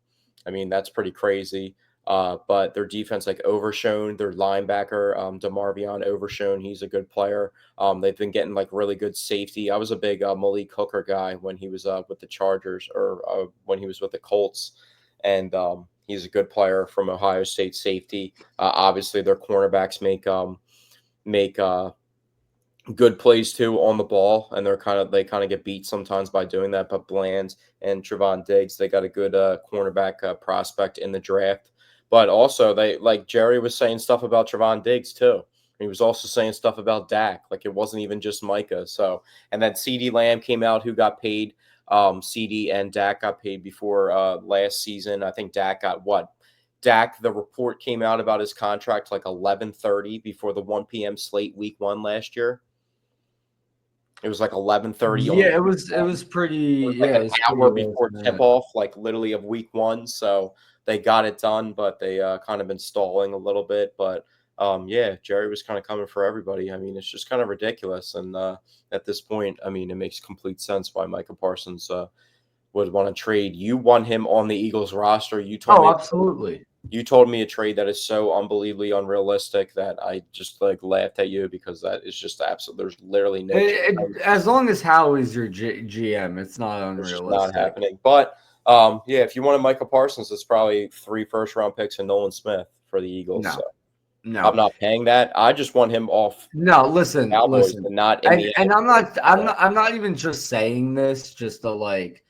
I mean, that's pretty crazy. But their defense, Overshone, their linebacker, DeMarvion Overshone, he's a good player. They've been getting really good safety. I was a big Malik Hooker guy when he was with the Chargers or when he was with the Colts, and he's a good player from Ohio State safety. Obviously, their cornerbacks make good plays too on the ball, and they kind of get beat sometimes by doing that. But Bland and Trevon Diggs, they got a good cornerback prospect in the draft. But also, they Jerry was saying stuff about Trevon Diggs too. He was also saying stuff about Dak. It wasn't even just Micah. So, and then CeeDee Lamb came out, who got paid. CeeDee and Dak got paid before last season. I think Dak got what? Dak, the report came out about his contract 11:30 before the 1 p.m. slate week 1 last year. It was 11:30. Yeah, it was pretty. An hour before tip off, literally of week 1. So they got it done, but they kind of been stalling a little bit. But yeah, Jerry was kind of coming for everybody. I mean, it's just kind of ridiculous. And at this point, I mean, it makes complete sense why Micah Parsons would want to trade. You want him on the Eagles roster. Oh, absolutely. You told me a trade that is so unbelievably unrealistic that I just like laughed at you because that is just absolute. There's literally no chance. As long as Howie's your GM, it's not It's just not unrealistic. happening. But yeah, if you wanted Michael Parsons, it's probably 3 first-round picks and Nolan Smith for the Eagles. No, So no, I'm not paying that. I just want him off no. Listen, Cowboys listen, and not in the and NFL. I'm not even just saying this just to like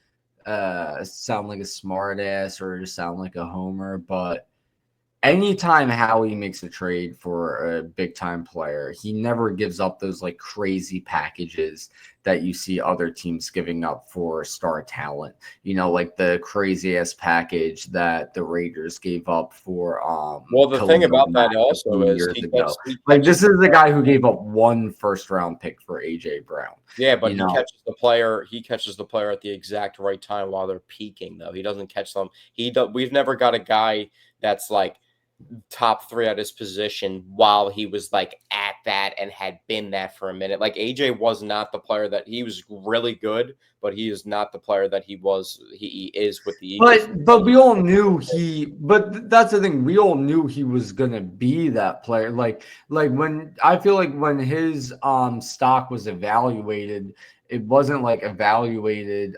sound like a smart ass or just sound like a homer, but anytime Howie makes a trade for a big time player, he never gives up those like crazy packages that you see other teams giving up for star talent. You know, like the crazy ass package that the Raiders gave up for Well, the thing Khalil about Mack that a also few is years he ago. he Like this catches is the guy who gave up 1 first round pick for AJ Brown. yeah, but You he know, catches the player. He catches the player at the exact right time while they're peaking. Though he doesn't catch them. We've never got a guy that's like top 3 at his position while he was like at that and had been that for a minute. Like AJ was not the player that he was really good, but he is not the player that he is with the Eagles. but we all knew that's the thing. We all knew he was gonna be that player. Like when I feel like when his stock was evaluated, it wasn't like evaluated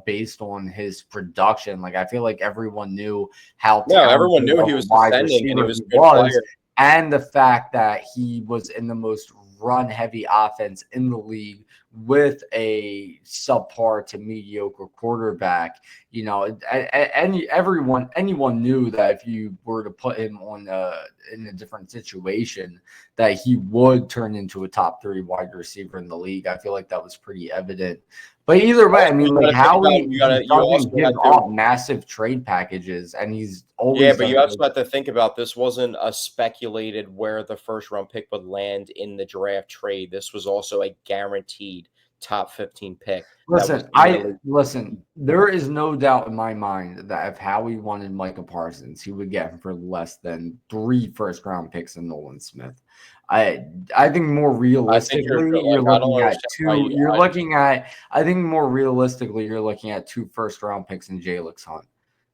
based on his production. Like I feel like everyone knew how No, everyone talented knew of he a was wide descending and he receiver was he a good was, player. and the fact that he was in the most run heavy offense in the league with a subpar to mediocre quarterback. You know, anyone knew that if you were to put him in a different situation, that he would turn into a top 3 wide receiver in the league. I feel like that was pretty evident. But either way, I mean, like Howie You also doesn't give had to up massive trade packages, and he's yeah, always but done you a also good. have to think about this wasn't a speculated where the first round pick would land in the draft trade. This was also a guaranteed top 15 pick. Listen. There is no doubt in my mind that if Howie wanted Micah Parsons, he would get him for less than 3 first round picks in Nolan Smith. I think more I think realistically, you're like I don't looking at understand why two. I think more realistically, you're looking at 2 first round picks in Jalen Hunt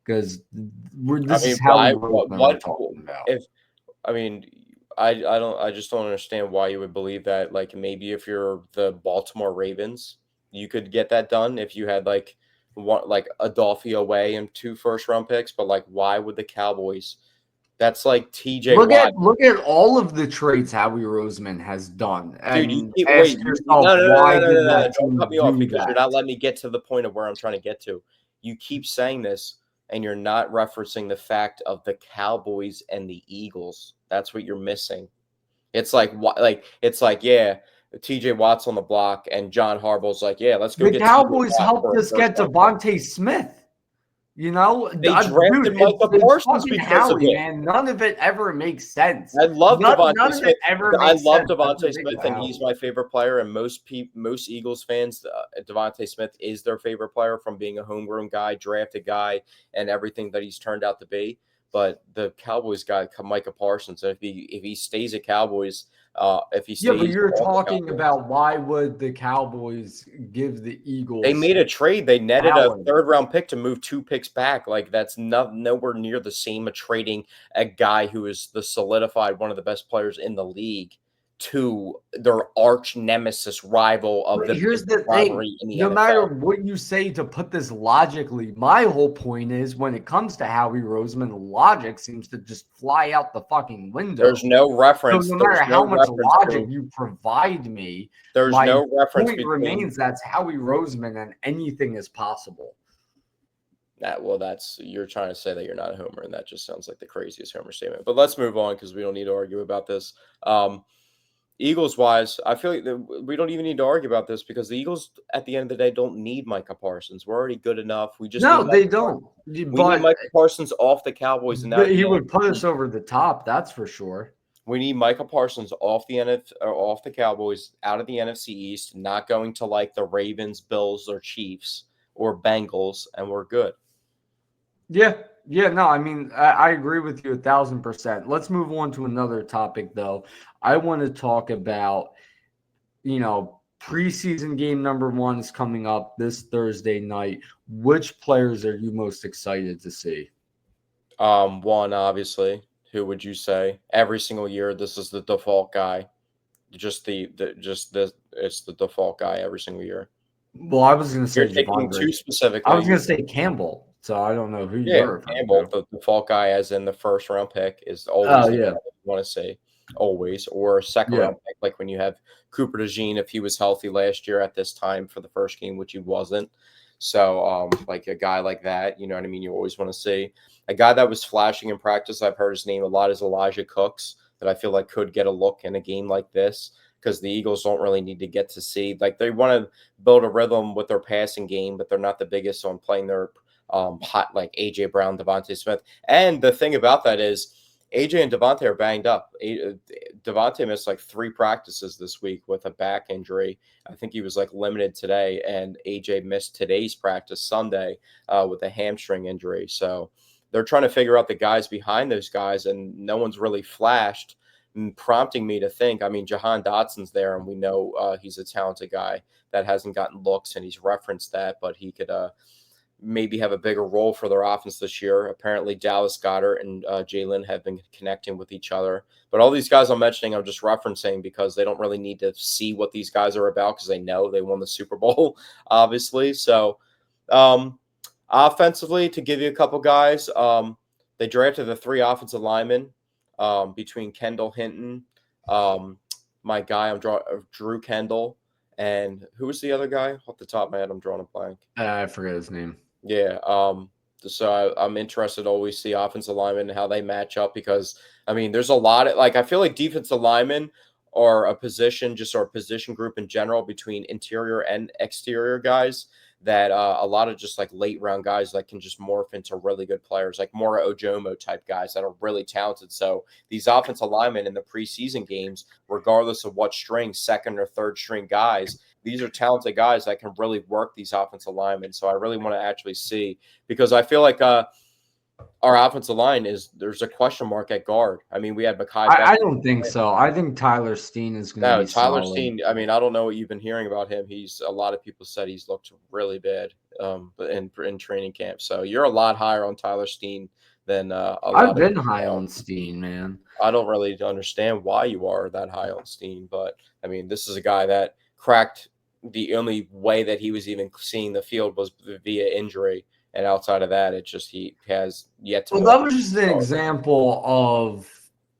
because I this mean is Howie why Roseman we're talking about. if I mean I just don't understand why you would believe that like maybe if you're the Baltimore Ravens, you could get that done if you had like one like Adolphe away and 2 first round picks, but like why would the Cowboys that's like TJ Watt. Look at all of the trades Howie Roseman has done, Dude, you and keep ask yourself no, no, no, why no, no, did no, no, that don't cut team me off do because you're not that? letting me get to the point of where I'm trying to get to. You keep saying this and you're not referencing the fact of the Cowboys and the Eagles. That's what you're missing. It's like yeah, TJ Watt's on the block and John Harbaugh's like, yeah, let's go The get TJ Cowboys Watt helped for a us first get round pick. Devontae Smith. You know, They drafted dude, Micah it's Parsons fucking because of Howie, it. man. None of it ever makes sense. I love None Devontae of it Smith. ever I makes love sense. That's the Devontae thing Smith, with and he's Howie. my favorite player. And most Eagles fans, Devontae Smith is their favorite player from being a homegrown guy, drafted guy, and everything that he's turned out to be. But the Cowboys got Micah Parsons, and if he stays at Cowboys, if he Yeah, but stays you're on the talking Cowboys, about why would the Cowboys give the they Eagles made a trade. They netted a Allen? 3rd-round pick to move 2 picks back. Like that's nowhere near the same of trading a guy who is the solidified one of the best players in the league to their arch nemesis rival of But the here's biggest the thing. rivalry in the No matter NFL. what you say to put this logically, my whole point is when it comes to Howie Roseman, logic seems to just fly out the fucking There's window. no So reference. no There's matter how no much reference logic to. you provide me, There's my no reference point between remains that's Howie Roseman and anything is possible. that. Well, that's you're trying to say that you're not a homer, and that just sounds like the craziest homer statement. But let's move on because we don't need to argue about this. Eagles wise, I feel like we don't even need to argue about this because the Eagles, at the end of the day, don't need Micah Parsons. We're already good enough. We just No, need they Micah don't. We need But Micah Parsons off the Cowboys, and now he would put us over the top, that's for sure. we need Micah Parsons off the or off the Cowboys, out of the NFC East, not going to like the Ravens, Bills, or Chiefs or Bengals, and we're good. Yeah. Yeah, no, I mean, I agree with you 1,000%. Let's move on to another topic, though. I want to talk about, preseason game number one is coming up this Thursday night. Which players are you most excited to see? One obviously. Who would you say? Every single year, this is the default guy. It's the default guy every single year. Well, I was going to You're say taking Javon. two I specifically. was going to say Campbell, so I don't know who Yeah, you're referring Campbell, to. the default guy, as in the first round pick, is always Oh, the guy yeah. that you want to see, always, or a second Yeah. round pick, like when you have Cooper DeJean, if he was healthy last year at this time for the first game, which he wasn't. So, like a guy like that, you know what I mean? You always want to see a guy that was flashing in practice. I've heard his name a lot is Elijah Cooks, that I feel like could get a look in a game like this because the Eagles don't really need to get to see. Like they want to build a rhythm with their passing game, but they're not the biggest on playing their hot like AJ Brown, Devontae Smith. And the thing about that is AJ and Devontae are banged up. Devontae missed like 3 practices this week with a back injury. I think he was like limited today, and AJ missed today's practice Sunday with a hamstring injury. So they're trying to figure out the guys behind those guys, and no one's really flashed, prompting me to think. I mean, Jahan Dotson's there, and we know he's a talented guy that hasn't gotten looks, and he's referenced that, but he could maybe have a bigger role for their offense this year. Apparently, Dallas Goedert and Jalen have been connecting with each other. But all these guys I'm mentioning, I'm just referencing because they don't really need to see what these guys are about because they know they won the Super Bowl, obviously. So, um, offensively, to give you a couple guys, they drafted the 3 offensive linemen between Kendall Hinton, um, my guy, Drew Kendall, and who was the other guy? Off the top of my head, I'm drawing a blank. I forget his name. Yeah. So I'm interested to always see offensive linemen and how they match up because I mean, there's a lot of like I feel like defensive linemen are a position, just our position group in general between interior and exterior guys that a lot of just like late round guys that can just morph into really good players, like more Ojomo type guys that are really talented. So these offensive linemen in the preseason games, regardless of what string, second or third string guys, these are talented guys that can really work these offensive linemen. So I really want to actually see because I feel like our offensive line there's a question mark at guard. I mean, we had Mekhi I Becton. don't think so. I think Tyler Steen is going to No, be Tyler solid. Steen. I mean, I don't know what you've been hearing about him. He's a lot of people said he's looked really bad, but in training camp. So you're a lot higher on Tyler Steen than a I've lot of been people high are. on Steen, man. I don't really understand why you are that high on Steen, but I mean, this is a guy that cracked the only way that he was even seeing the field was via injury. And outside of that, it just he has yet to Well, morph. that was just an example of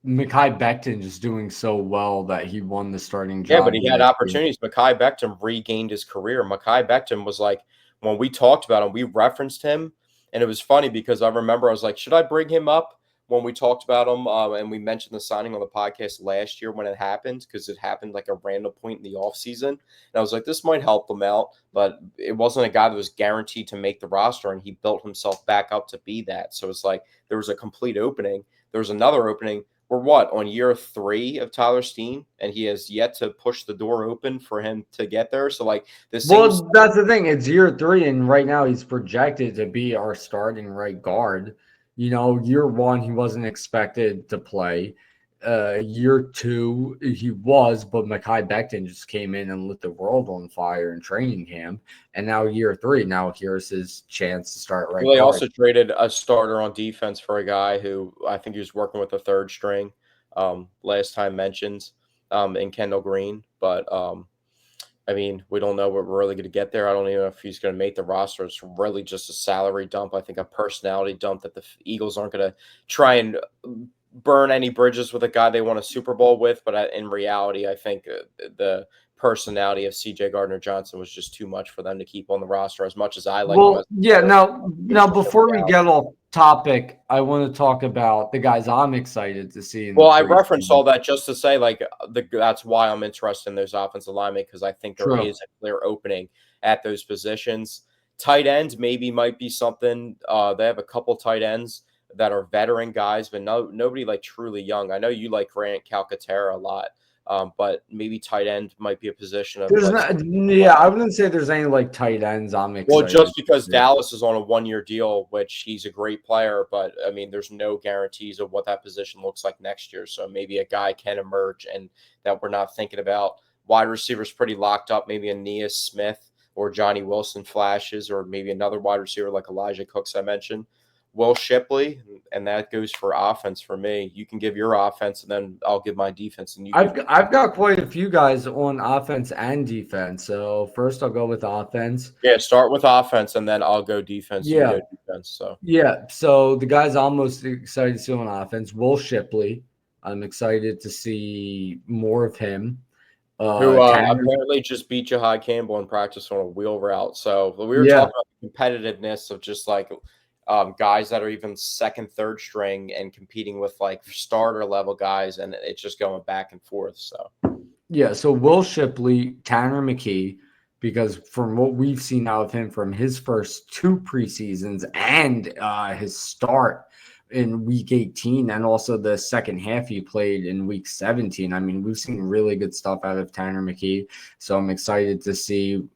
Mekhi Becton just doing so well that he won the starting Yeah, but job he had last year. opportunities. Mekhi Becton regained his career. Mekhi Becton was like, when we talked about him, we referenced him. And it was funny because I remember I was like, should I bring him up when we talked about him? And we mentioned the signing on the podcast last year when it happened because it happened like a random point in the offseason. And I was like, this might help him out. But it wasn't a guy that was guaranteed to make the roster. And he built himself back up to be that. So it's like there was a complete opening. There was another opening. We're what on year 3 of Tyler Steen, and he has yet to push the door open for him to get there. So like the same. Well, that's the thing. It's year 3, and right now he's projected to be our starting right guard. Year 1, he wasn't expected to play. Year 2, he was, but Mekhi Becton just came in and lit the world on fire in training camp. And now year 3, now here's his chance to start right Well, they guard. also traded a starter on defense for a guy who I think he was working with a third string. Last time mentioned, in Kendall Green, but I mean, we don't know what we're really going to get there. I don't even know if he's going to make the roster. It's really just a salary dump. I think a personality dump that the Eagles aren't going to try and burn any bridges with a guy they won a Super Bowl with. But in reality, I think the personality of C.J. Gardner-Johnson was just too much for them to keep on the roster. As much as I like him Well, as a yeah. player, Now, it's just a before we reality. get off topic, I want to talk about the guys I'm excited to see in the Well, I referenced preseason. all that just to say, like, that's why I'm interested in those offensive linemen because I think there True. is a clear opening at those positions. Tight ends maybe might be something. They have a couple tight ends that are veteran guys, but nobody like truly young. I know you like Grant Calcaterra a lot. But maybe tight end might be a position of There's like. not, yeah, I wouldn't say there's any like tight ends I'm Well, excited just to because see. Dallas is on a 1-year deal, which he's a great player, but I mean, there's no guarantees of what that position looks like next year. So maybe a guy can emerge and that we're not thinking about. Wide receivers pretty locked up. Maybe Aeneas Smith or Johnny Wilson flashes, or maybe another wide receiver like Elijah Cooks I mentioned. Will Shipley, and that goes for offense for me. You can give your offense, and then I'll give my defense, and you give. I've got quite a few guys on offense and defense. So first I'll go with offense. Yeah, start with offense, and then I'll go defense. You Yeah. go defense. So Yeah. So the guys I'm most excited to see on offense, Will Shipley. I'm excited to see more of him. who Tanner. apparently just beat Jahai Campbell in practice on a wheel route. So we were Yeah. talking about the competitiveness of just like guys that are even second, third string and competing with like starter level guys, and it's just going back and forth. So Yeah. So Will Shipley, Tanner McKee, because from what we've seen out of him from his first 2 preseasons and his start in week 18 and also the second half he played in week 17. I mean, we've seen really good stuff out of Tanner McKee. So I'm excited to see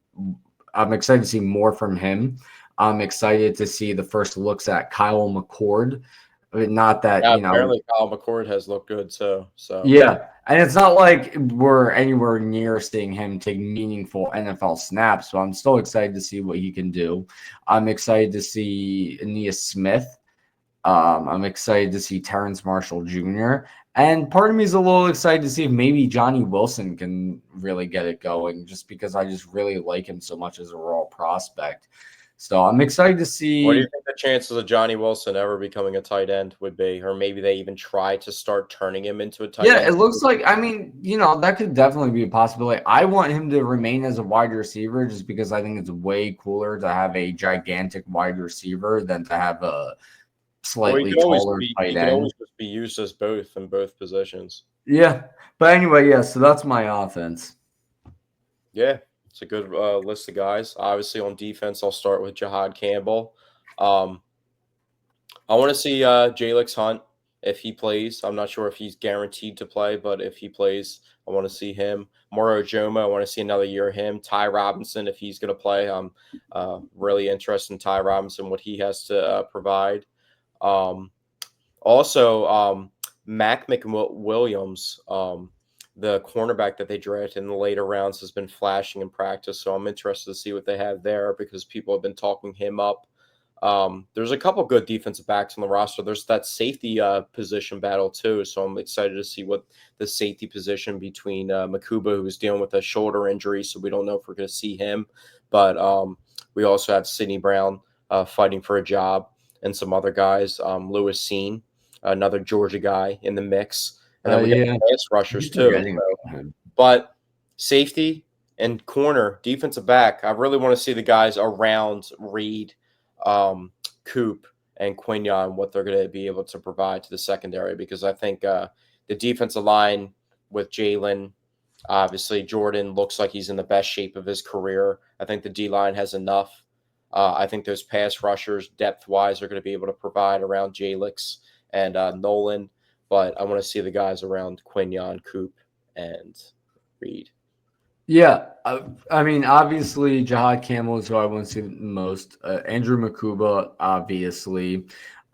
more from him. I'm excited to see the first looks at Kyle McCord. I mean, not that, yeah, apparently Kyle McCord has looked good too. So yeah. And it's not like we're anywhere near seeing him take meaningful NFL snaps, so I'm still excited to see what he can do. I'm excited to see Aeneas Smith. I'm excited to see Terrence Marshall Jr. And part of me is a little excited to see if maybe Johnny Wilson can really get it going, just because I just really like him so much as a raw prospect. So I'm excited to what do you see. think the chances of Johnny Wilson ever becoming a tight end would be? Or maybe they even try to start turning him into a tight Yeah, end? it looks like, I mean, that could definitely be a possibility. I want him to remain as a wide receiver just because I think it's way cooler to have a gigantic wide receiver than to have a Well, slightly taller tight he could end. always just be used as both in both positions. Yeah. But anyway, yeah, so that's my offense. Yeah, it's a good list of guys. Obviously, on defense, I'll start with Jahad Campbell. Um, I want to see Jalix Hunt if he plays. I'm not sure if he's guaranteed to play, but if he plays, I want to see him. Moro Joma, I want to see another year of him. Ty Robinson, if he's going to play, I'm really interested in Ty Robinson, what he has to provide. Um, Also, Mac McWilliams, the cornerback that they drafted in the later rounds, has been flashing in practice. So I'm interested to see what they have there because people have been talking him up. There's a couple good defensive backs on the roster. There's that safety position battle too. So I'm excited to see what the safety position between Makuba, who's dealing with a shoulder injury. So we don't know if we're going to see him. But we also have Sidney Brown fighting for a job and some other guys. Lewis Seen, another Georgia guy in the mix. And then we got Yeah, pass rushers too. So. But safety and corner, defensive back, I really want to see the guys around Reed, Coop, and Quignon, what they're going to be able to provide to the secondary, because I think the defensive line with Jalen, obviously Jordan looks like he's in the best shape of his career. I think the D-line has enough. I think those pass rushers, depth-wise, are going to be able to provide around Jalix and Nolan. But I want to see the guys around Quignon, Coop, and Reed. Yeah, I mean, obviously, Jahad Campbell is who I want to see the most. Andrew Makuba, obviously.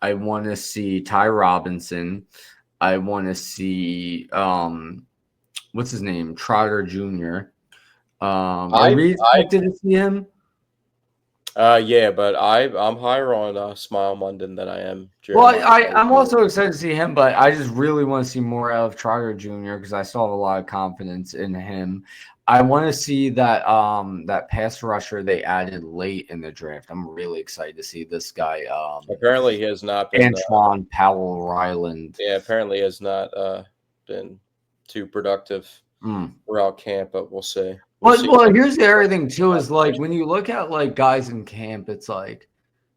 I want to see Ty Robinson. I want to see what's his name, Trotter Jr. Are we expected to see him? Yeah, but I'm higher on Smile London than I am Well, Jeremiah. I'm also excited to see him, but I just really want to see more of Trotter Jr. because I still have a lot of confidence in him. I want to see that pass rusher they added late in the draft. I'm really excited to see this guy. Apparently, he has not been. Antoine Powell Ryland. Yeah, apparently has not been too productive throughout camp, but we'll see. Well, here's the other thing too is like when you look at like guys in camp, it's like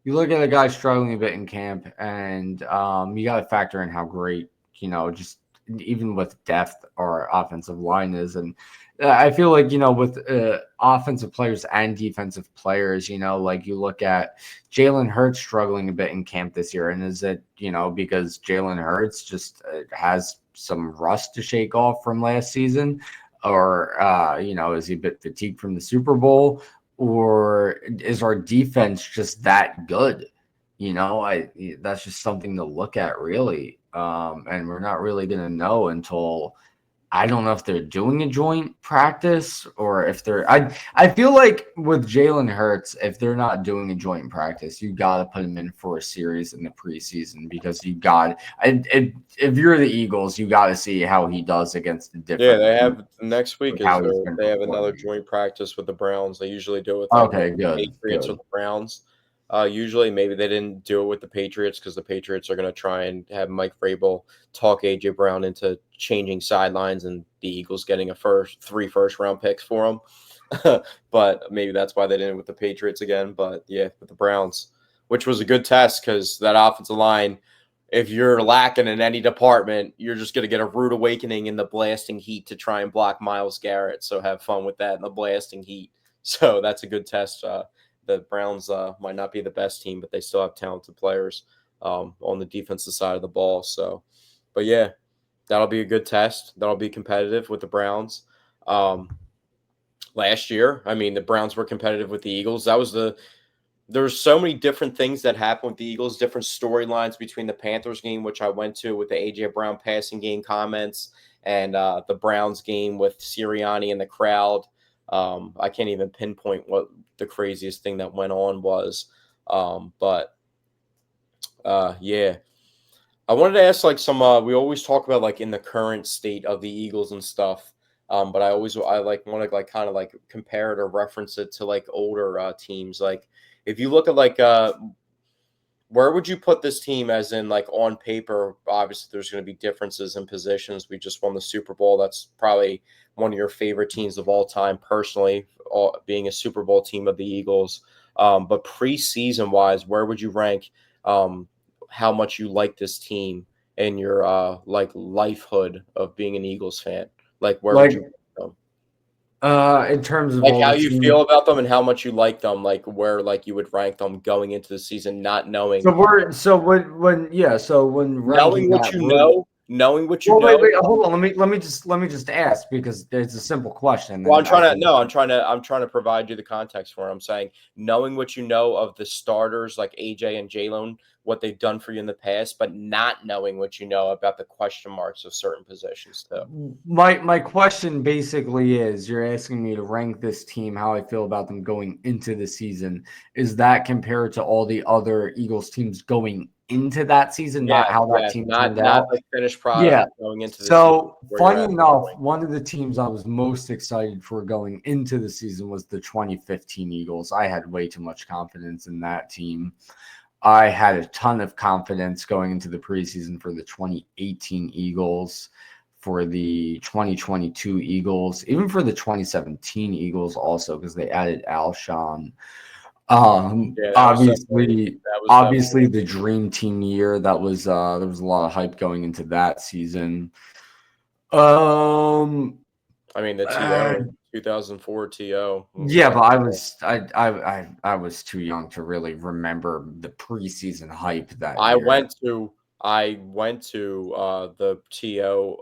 you look at a guy struggling a bit in camp, and you got to factor in how great just even with depth our offensive line is, and I feel like, with offensive players and defensive players, like you look at Jalen Hurts struggling a bit in camp this year. And is it, because Jalen Hurts just has some rust to shake off from last season? Or, is he a bit fatigued from the Super Bowl? Or is our defense just that good? That's just something to look at, really. And we're not really going to know until I don't know if they're doing a joint practice or if they're. I feel like with Jalen Hurts, if they're not doing a joint practice, you got to put him in for a series in the preseason because you got. If you're the Eagles, you got to see how he does against the Yeah, different they teams, have next week how he's been they have another performing. joint practice with the Browns. They usually do it with like Okay, the good, Patriots or good. the Browns. Usually, maybe they didn't do it with the Patriots because the Patriots are going to try and have Mike Vrabel talk AJ Brown into changing sidelines and the Eagles getting three first round picks for him. But maybe that's why they didn't with the Patriots again. But yeah, with the Browns, which was a good test because that offensive line, if you're lacking in any department, you're just going to get a rude awakening in the blasting heat to try and block Myles Garrett. So have fun with that in the blasting heat. So that's a good test. The Browns might not be the best team, but they still have talented players on the defensive side of the ball. So, but yeah, that'll be a good test. That'll be competitive with the Browns. Last year, I mean, the Browns were competitive with the Eagles. There's so many different things that happened with the Eagles, different storylines between the Panthers game, which I went to with the A.J. Brown passing game comments, and the Browns game with Sirianni and the crowd. I can't even pinpoint what the craziest thing that went on was. But yeah. I wanted to ask like some we always talk about like in the current state of the Eagles and stuff. But I like want to like kind of like compare it or reference it to like older teams. Like if you look at like where would you put this team as in like on paper? Obviously there's going to be differences in positions. We just won the Super Bowl. That's probably one of your favorite teams of all time personally, being a Super Bowl team of the Eagles. But preseason wise, where would you rank how much you like this team and your like lifehood of being an Eagles fan? Like where would you Like, rank them? in terms of Like all how the you teams. feel about them and how much you like them, like where like you would rank them going into the season, not knowing So when ranking that, knowing what you well, wait, know. hold on. Let me just ask because it's a simple question. Well, And I think I'm trying to provide you the context for it. I'm saying knowing what you know of the starters like AJ and Jalen, what they've done for you in the past, but not knowing what you know about the question marks of certain positions too. my question basically is you're asking me to rank this team, how I feel about them going into the season. Is that compared to all the other Eagles teams going into that season, not Yes, how that yes, team turned not out? the finished product Yeah. of going into the season So where you're funny at this enough, point. one of the teams I was most excited for going into the season was the 2015 Eagles. I had way too much confidence in that team. I had a ton of confidence going into the preseason for the 2018 Eagles, for the 2022 Eagles, even for the 2017 Eagles also because they added Alshon. Yeah, Obviously, that was definitely obviously the dream team year. That was there was a lot of hype going into that season. Um, I mean the uh, TO 2004 TO. yeah, but I was too young to really remember the preseason hype that I year. went to the TO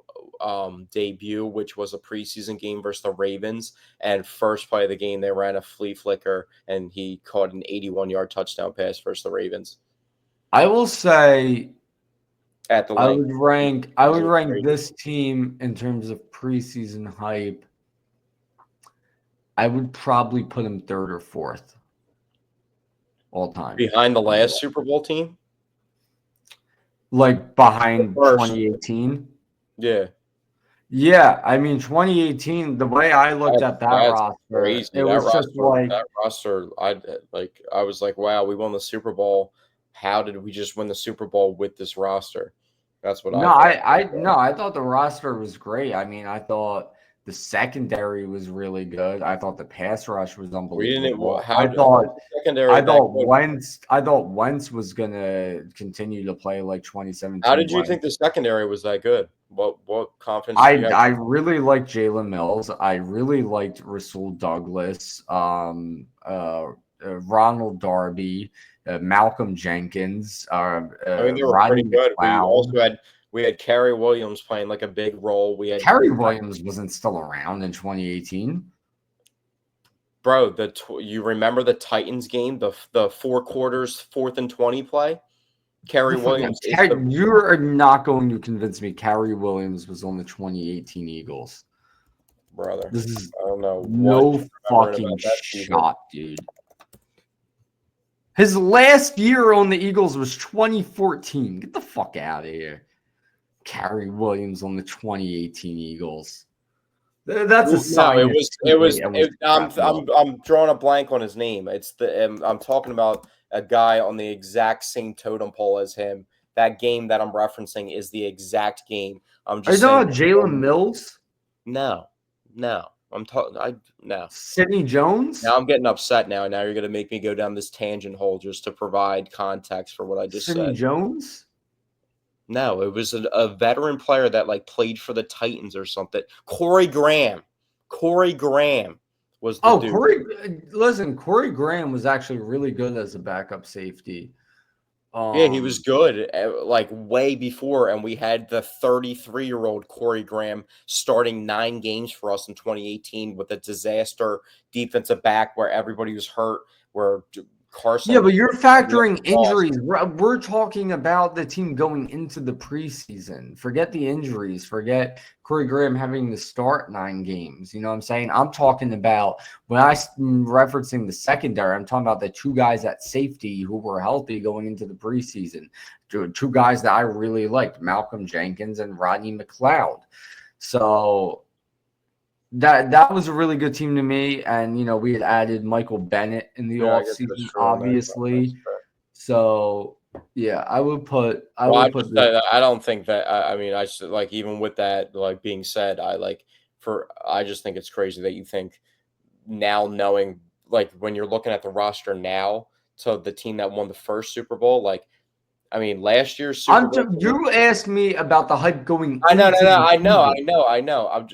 debut, which was a preseason game versus the Ravens, and first play of the game they ran a flea flicker and he caught an 81-yard touchdown pass versus the Ravens I will say at the I length. would rank Crazy. this team in terms of preseason hype. I would probably put them third or fourth all time. Behind the last Super Bowl team. Like behind First, 2018. yeah, Yeah, I mean 2018, the way I looked at that that's roster, crazy. it was just like That roster, I was like, wow, we won the Super Bowl. How did we just win the Super Bowl with this roster? That's what no, I thought. I thought the roster was great. I mean, I thought The secondary was really good. I thought the pass rush was We didn't. unbelievable. How the secondary that good? I thought Wentz was gonna continue to play like How 2017 did you think Wentz. the secondary was that good? What confidence do you have? I really liked Jalen Mills. I really liked Rasul Douglas, Ronald Darby, Malcolm Jenkins, I mean, they were Rodney pretty good. McLeod. We had Kerry Williams playing like a big role. We had Kerry Williams wasn't still around in 2018. bro. You remember the Titans game, the 4 quarters, 4th and 20 play. Kerry Williams is You're not going to convince me Kerry Williams was on the 2018 Eagles. brother. This is I don't know no fucking shot, dude. His last year on the Eagles was 2014. Get the fuck out of here. Kerry Williams on the 2018 Eagles. That's a sign. I'm drawing a blank on his name. I'm talking about a guy on the exact same totem pole as him. That game that I'm referencing is the exact game. I'm just saying. Are you saying. talking Jalen Mills? No. I'm talking. No. Sidney Jones. Now I'm getting upset. Now you're going to make me go down this tangent hole just to provide context for what I just said. Sidney Jones. No, it was a veteran player that like played for the Titans or something. Corey Graham was the dude. Corey Graham was actually really good as a backup safety. Yeah, he was good like way before, and we had the 33-year-old Corey Graham starting 9 games for us in 2018 with a disaster defensive back where everybody was hurt, where Carson. Yeah, but you're factoring injuries. We're talking about the team going into the preseason. Forget the injuries. Forget Corey Graham having to start 9 games. You know what I'm saying? I'm talking about when I'm referencing the secondary, I'm talking about the 2 guys at safety who were healthy going into the preseason. 2 guys that I really liked, Malcolm Jenkins and Rodney McLeod. So that was a really good team to me, and we had added Michael Bennett in the offseason, obviously. So yeah, I don't think that. I mean, I like even with that like being said, I just think it's crazy that you think now knowing like when you're looking at the roster now, so the team that won the first Super Bowl, like. I mean, last year's Super Bowl. You asked me about the hype going. I know. I know. I know. I'm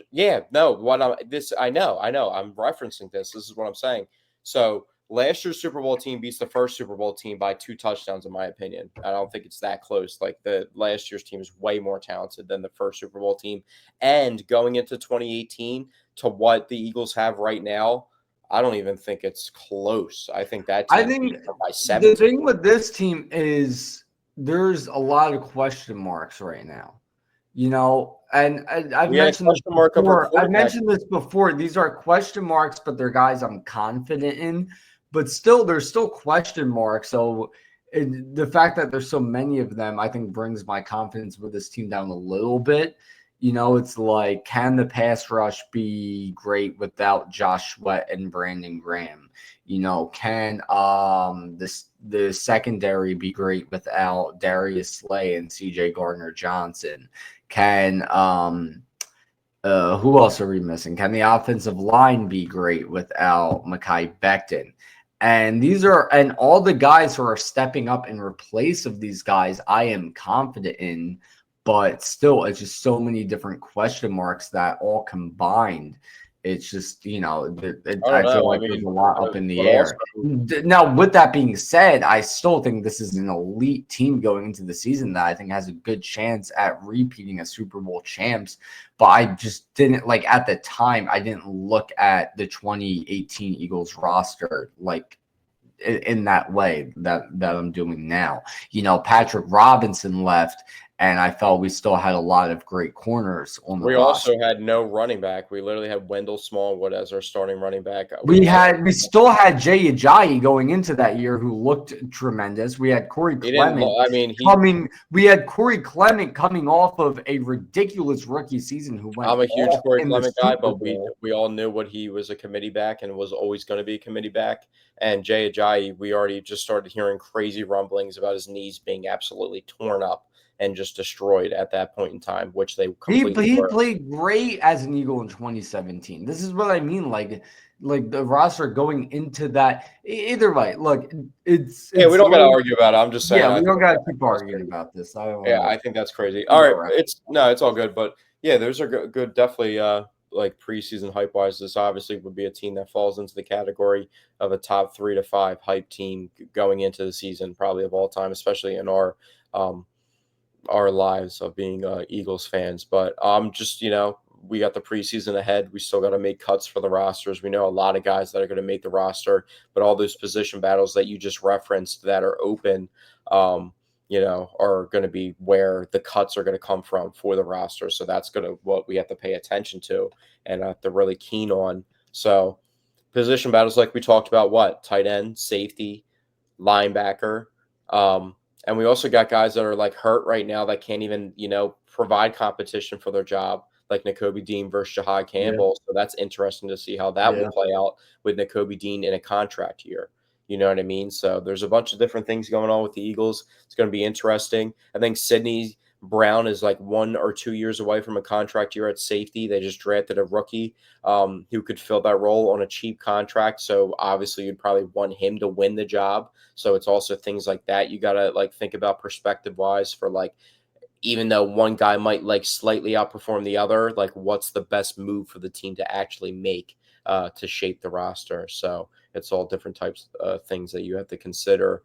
referencing this. This is what I'm saying. So last year's Super Bowl team beats the first Super Bowl team by 2 touchdowns, in my opinion. I don't think it's that close. Like the last year's team is way more talented than the first Super Bowl team. And going into 2018 to what the Eagles have right now, I don't even think it's close. I think that team beat them by 17. The thing with this team is there's a lot of question marks right now, and I've mentioned this before. I've mentioned this before. These are question marks, but they're guys I'm confident in. But still, there's still question marks. So the fact that there's so many of them, I think, brings my confidence with this team down a little bit. It's like, can the pass rush be great without Josh Sweat and Brandon Graham? Can the secondary be great without Darius Slay and CJ Gardner-Johnson? Can who else are we missing? Can the offensive line be great without Mekhi Becton? And all the guys who are stepping up in replace of these guys, I am confident in. But still, it's just so many different question marks that all combined, it's just, I feel like there's a lot up in the air. Now, with that being said, I still think this is an elite team going into the season that I think has a good chance at repeating as Super Bowl champs. But I just didn't, at the time, I didn't look at the 2018 Eagles roster in that way that I'm doing now. Patrick Robinson left, and I felt we still had a lot of great corners on the roster. We also had no running back. We literally had Wendell Smallwood as our starting running back. We still had Jay Ajayi going into that year, who looked tremendous. We had Corey Clement. We had Corey Clement coming off of a ridiculous rookie season. I'm a huge Corey Clement guy, but we all knew what he was, a committee back, and was always going to be a committee back. And Jay Ajayi, we already just started hearing crazy rumblings about his knees being absolutely torn up. and just destroyed at that point in time, which they He completely were. played great as an Eagle in 2017. This is what I mean. Like the roster going into that. Either way, look, it's Yeah, we don't got to really, argue about it. I'm just saying. yeah. I We think don't got to that's keep arguing about this. I don't want Yeah, to I think that's crazy. All go right, around. it's all good, but yeah, those are good definitely like preseason hype wise. This obviously would be a team that falls into the category of a top 3 to 5 hype team going into the season, probably of all time, especially in um our lives of being Eagles fans. But just we got the preseason ahead. We still got to make cuts for the rosters. We know a lot of guys that are going to make the roster, but all those position battles that you just referenced that are open, are going to be where the cuts are going to come from for the roster. So that's going to what we have to pay attention to and have to really keen on. So position battles like we talked about, what tight end, safety, linebacker. And we also got guys that are like hurt right now that can't even, provide competition for their job, like Nakobe Dean versus Jahad Yeah, Campbell. So that's interesting to see how that will yeah. play out with Nakobe Dean in a contract year. You know what I mean? So there's a bunch of different things going on with the Eagles. It's going to be interesting. I think Sidney Brown is like 1 or 2 years away from a contract year at safety. They just drafted a rookie who could fill that role on a cheap contract. So obviously you'd probably want him to win the job. So it's also things like that you got to like think about perspective wise for like, even though one guy might like slightly outperform the other, like what's the best move for the team to actually make to shape the roster. So it's all different types of things that you have to consider.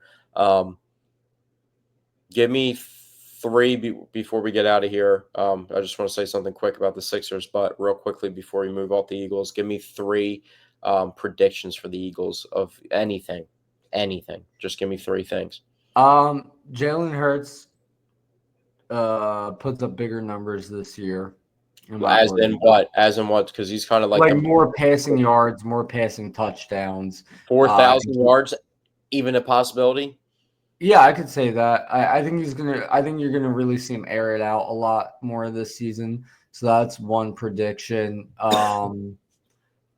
Give me three before we get out of here. I just want to say something quick about the Sixers, but real quickly before we move off the Eagles, give me three predictions for the Eagles of anything. Anything. Just give me three things. Jalen Hurts puts up bigger numbers this year. As in what? As in what? Because he's kind of like Like the more passing yards, more passing touchdowns. 4,000 yards, even a possibility. Yeah, I could say that. I think he's gonna. I think you're gonna really see him air it out a lot more this season. So that's one prediction.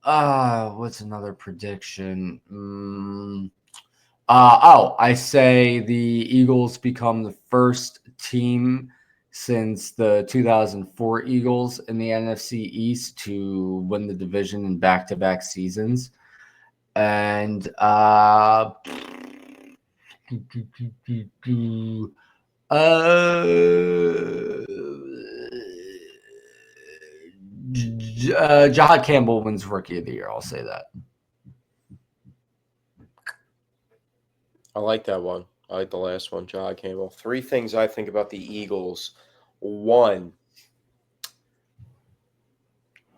What's another prediction? I say the Eagles become the first team since the 2004 Eagles in the NFC East to win the division in back-to-back seasons. And Jahad Campbell wins Rookie of the Year. I'll say that. I like that one. I like the last one, John Campbell. Three things I think about the Eagles. One,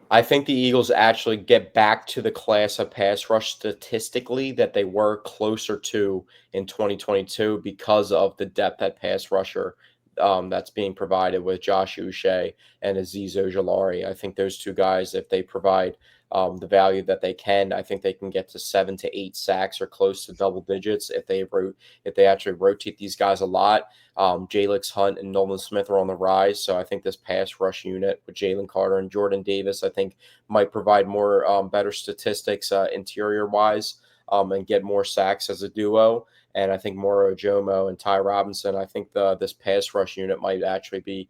I think the Eagles actually get back to the class of pass rush statistically that they were closer to in 2022 because of the depth at pass rusher that's being provided with Josh Uche and Azeez Ojulari. I think those two guys, if they provide the value that they can, I think they can get to 7 to 8 sacks or close to double digits if they actually rotate these guys a lot. Jalix Hunt and Nolan Smith are on the rise, so I think this pass rush unit with Jalen Carter and Jordan Davis, I think, might provide more better statistics interior wise and get more sacks as a duo. And I think Moro Jomo and Ty Robinson, I think this pass rush unit might actually be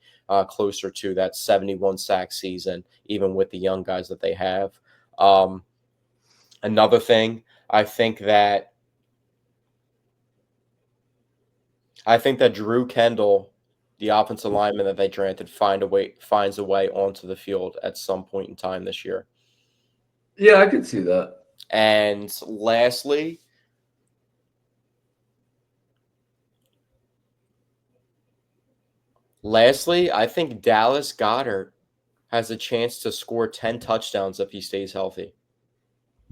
closer to that 71 sack season, even with the young guys that they have. Another thing, I think that Drew Kendall, the offensive lineman that they drafted, finds a way onto the field at some point in time this year. Yeah, I could see that. And lastly, I think Dallas Goedert has a chance to score 10 touchdowns if he stays healthy.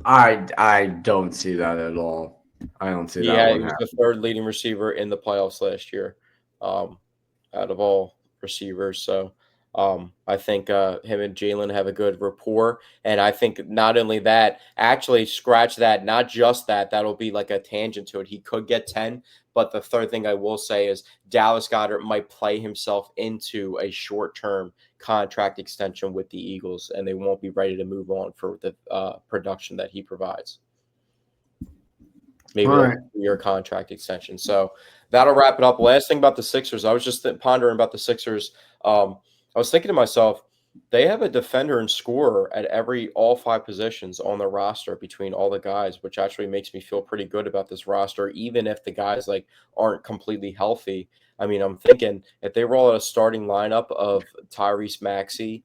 I don't see that at all. I don't see that He one was the happening. third leading receiver in the playoffs last year, out of all receivers. So I think him and Jalen have a good rapport. And I think not only that, actually scratch that, not just that, that'll be like a tangent to it. He could get 10. But the third thing I will say is Dallas Goedert might play himself into a short-term contract extension with the Eagles, and they won't be ready to move on for the production that he provides. Maybe like a 3-year contract extension. So That'll wrap it up. Last thing about the Sixers, I was just pondering about the Sixers. I was thinking to myself, they have a defender and scorer at all 5 positions on their roster between all the guys, which actually makes me feel pretty good about this roster, even if the guys like aren't completely healthy. I mean, I'm thinking if they roll out a starting lineup of Tyrese Maxey,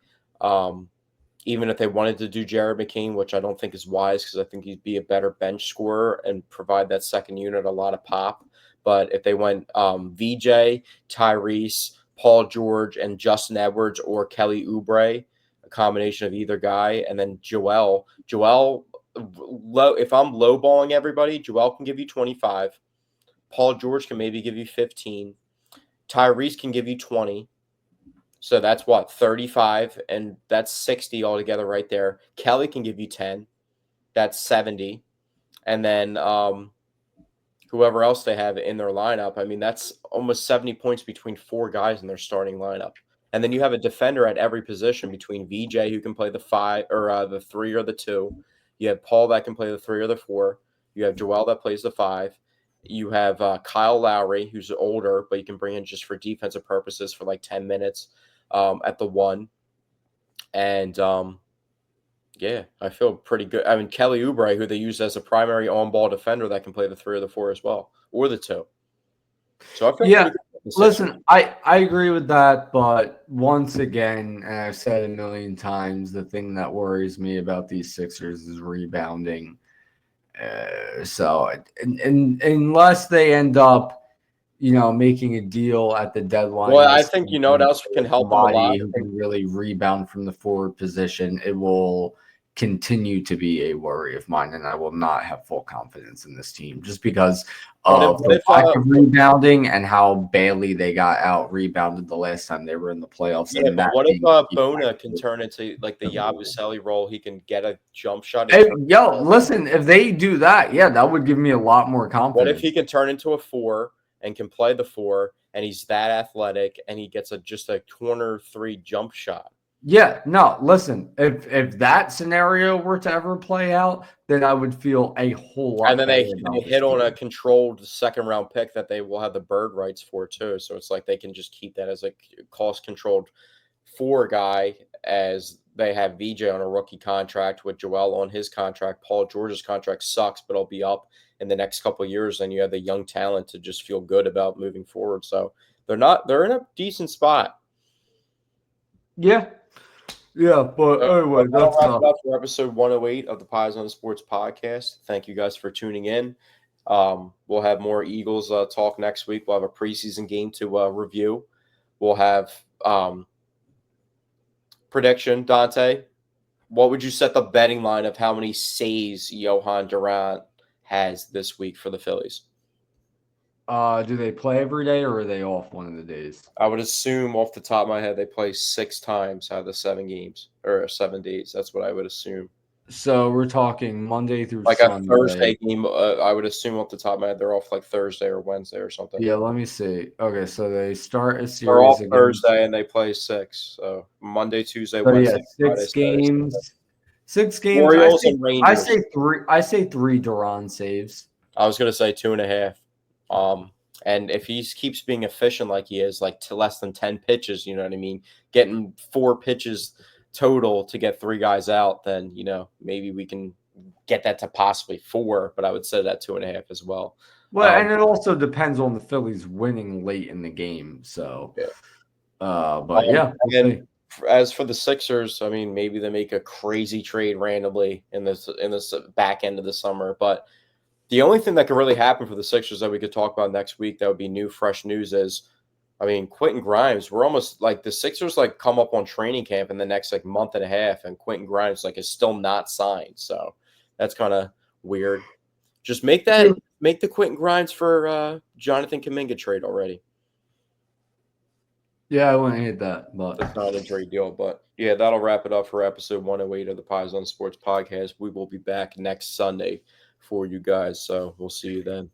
even if they wanted to do Jared McCain, which I don't think is wise because I think he'd be a better bench scorer and provide that second unit a lot of pop. But if they went VJ, Tyrese, Paul George, and Justin Edwards or Kelly Oubre, a combination of either guy, and then Joel, if I'm lowballing everybody, Joel can give you 25. Paul George can maybe give you 15. Tyrese can give you 20. So that's what, 35, and that's 60 altogether right there. Kelly can give you 10. That's 70. And then whoever else they have in their lineup, I mean, that's almost 70 points between 4 guys in their starting lineup. And then you have a defender at every position between VJ, who can play the 5 or the 3 or the 2. You have Paul that can play the 3 or the 4. You have Joel that plays the 5. You have Kyle Lowry, who's older, but you can bring in just for defensive purposes for like 10 minutes at the 1. And yeah, I feel pretty good. I mean, Kelly Oubre, who they use as a primary on-ball defender that can play the 3 or the 4 as well, or the 2. So I feel pretty good. Listen, I agree with that, but once again, and I've said it a million times, the thing that worries me about these Sixers is rebounding. So unless they end up, making a deal at the deadline. Well, I think what else can help them a lot. Who can really rebound from the forward position. It will continue to be a worry of mine, and I will not have full confidence in this team just because of the lack of rebounding and how badly they got out rebounded the last time they were in the playoffs. Yeah, but what if Bona can turn into like the Yabusele role? He can get a jump shot. Listen, if they do that, that would give me a lot more confidence. What if he can turn into a 4 and can play the 4, and he's that athletic, and he gets just a corner 3 jump shot? Yeah, no, listen, if that scenario were to ever play out, then I would feel a whole lot. And then they hit on a controlled second-round pick that they will have the bird rights for too. So it's like they can just keep that as a cost-controlled 4 guy, as they have VJ on a rookie contract with Joel on his contract. Paul George's contract sucks, but it'll be up in the next couple of years, and you have the young talent to just feel good about moving forward. So they're in a decent spot. Yeah. Yeah, but anyway, that's wrap it up for episode 108 of the Paisan Sports podcast. Thank you guys for tuning in. We'll have more Eagles talk next week. We'll have a preseason game to review. We'll have prediction. Dante, what would you set the betting line of how many saves Johan Durant has this week for the Phillies? Do they play every day, or are they off one of the days? I would assume off the top of my head they play 6 times out of the 7 games or 7 days. That's what I would assume. So we're talking Monday through like Sunday. A Thursday game. I would assume off the top of my head they're off like Thursday or Wednesday or something. Yeah, let me see. Okay, so they start a series. They're off Thursday and they play 6. So Monday, Tuesday, Wednesday, Friday, 6 games. Saturday. 6 games. Orioles and Rangers. I say 3 Durant saves. I was gonna say 2.5. And if he keeps being efficient like he is, like to less than 10 pitches, you know what I mean, getting 4 pitches total to get 3 guys out, then maybe we can get that to possibly 4. But I would say that 2.5 as well. Well, and it also depends on the Phillies winning late in the game. So, but yeah. And as for the Sixers, I mean, maybe they make a crazy trade randomly in this back end of the summer, but the only thing that could really happen for the Sixers that we could talk about next week that would be new, fresh news is, I mean, Quentin Grimes. We're almost like the Sixers come up on training camp in the next month and a half, and Quentin Grimes is still not signed. So that's kind of weird. Just make the Quentin Grimes for Jonathan Kuminga trade already. Yeah, I wouldn't hate that, but it's not a trade deal. But yeah, that'll wrap it up for episode 108 of the Paisan Sports podcast. We will be back next Sunday for you guys. So we'll see you then.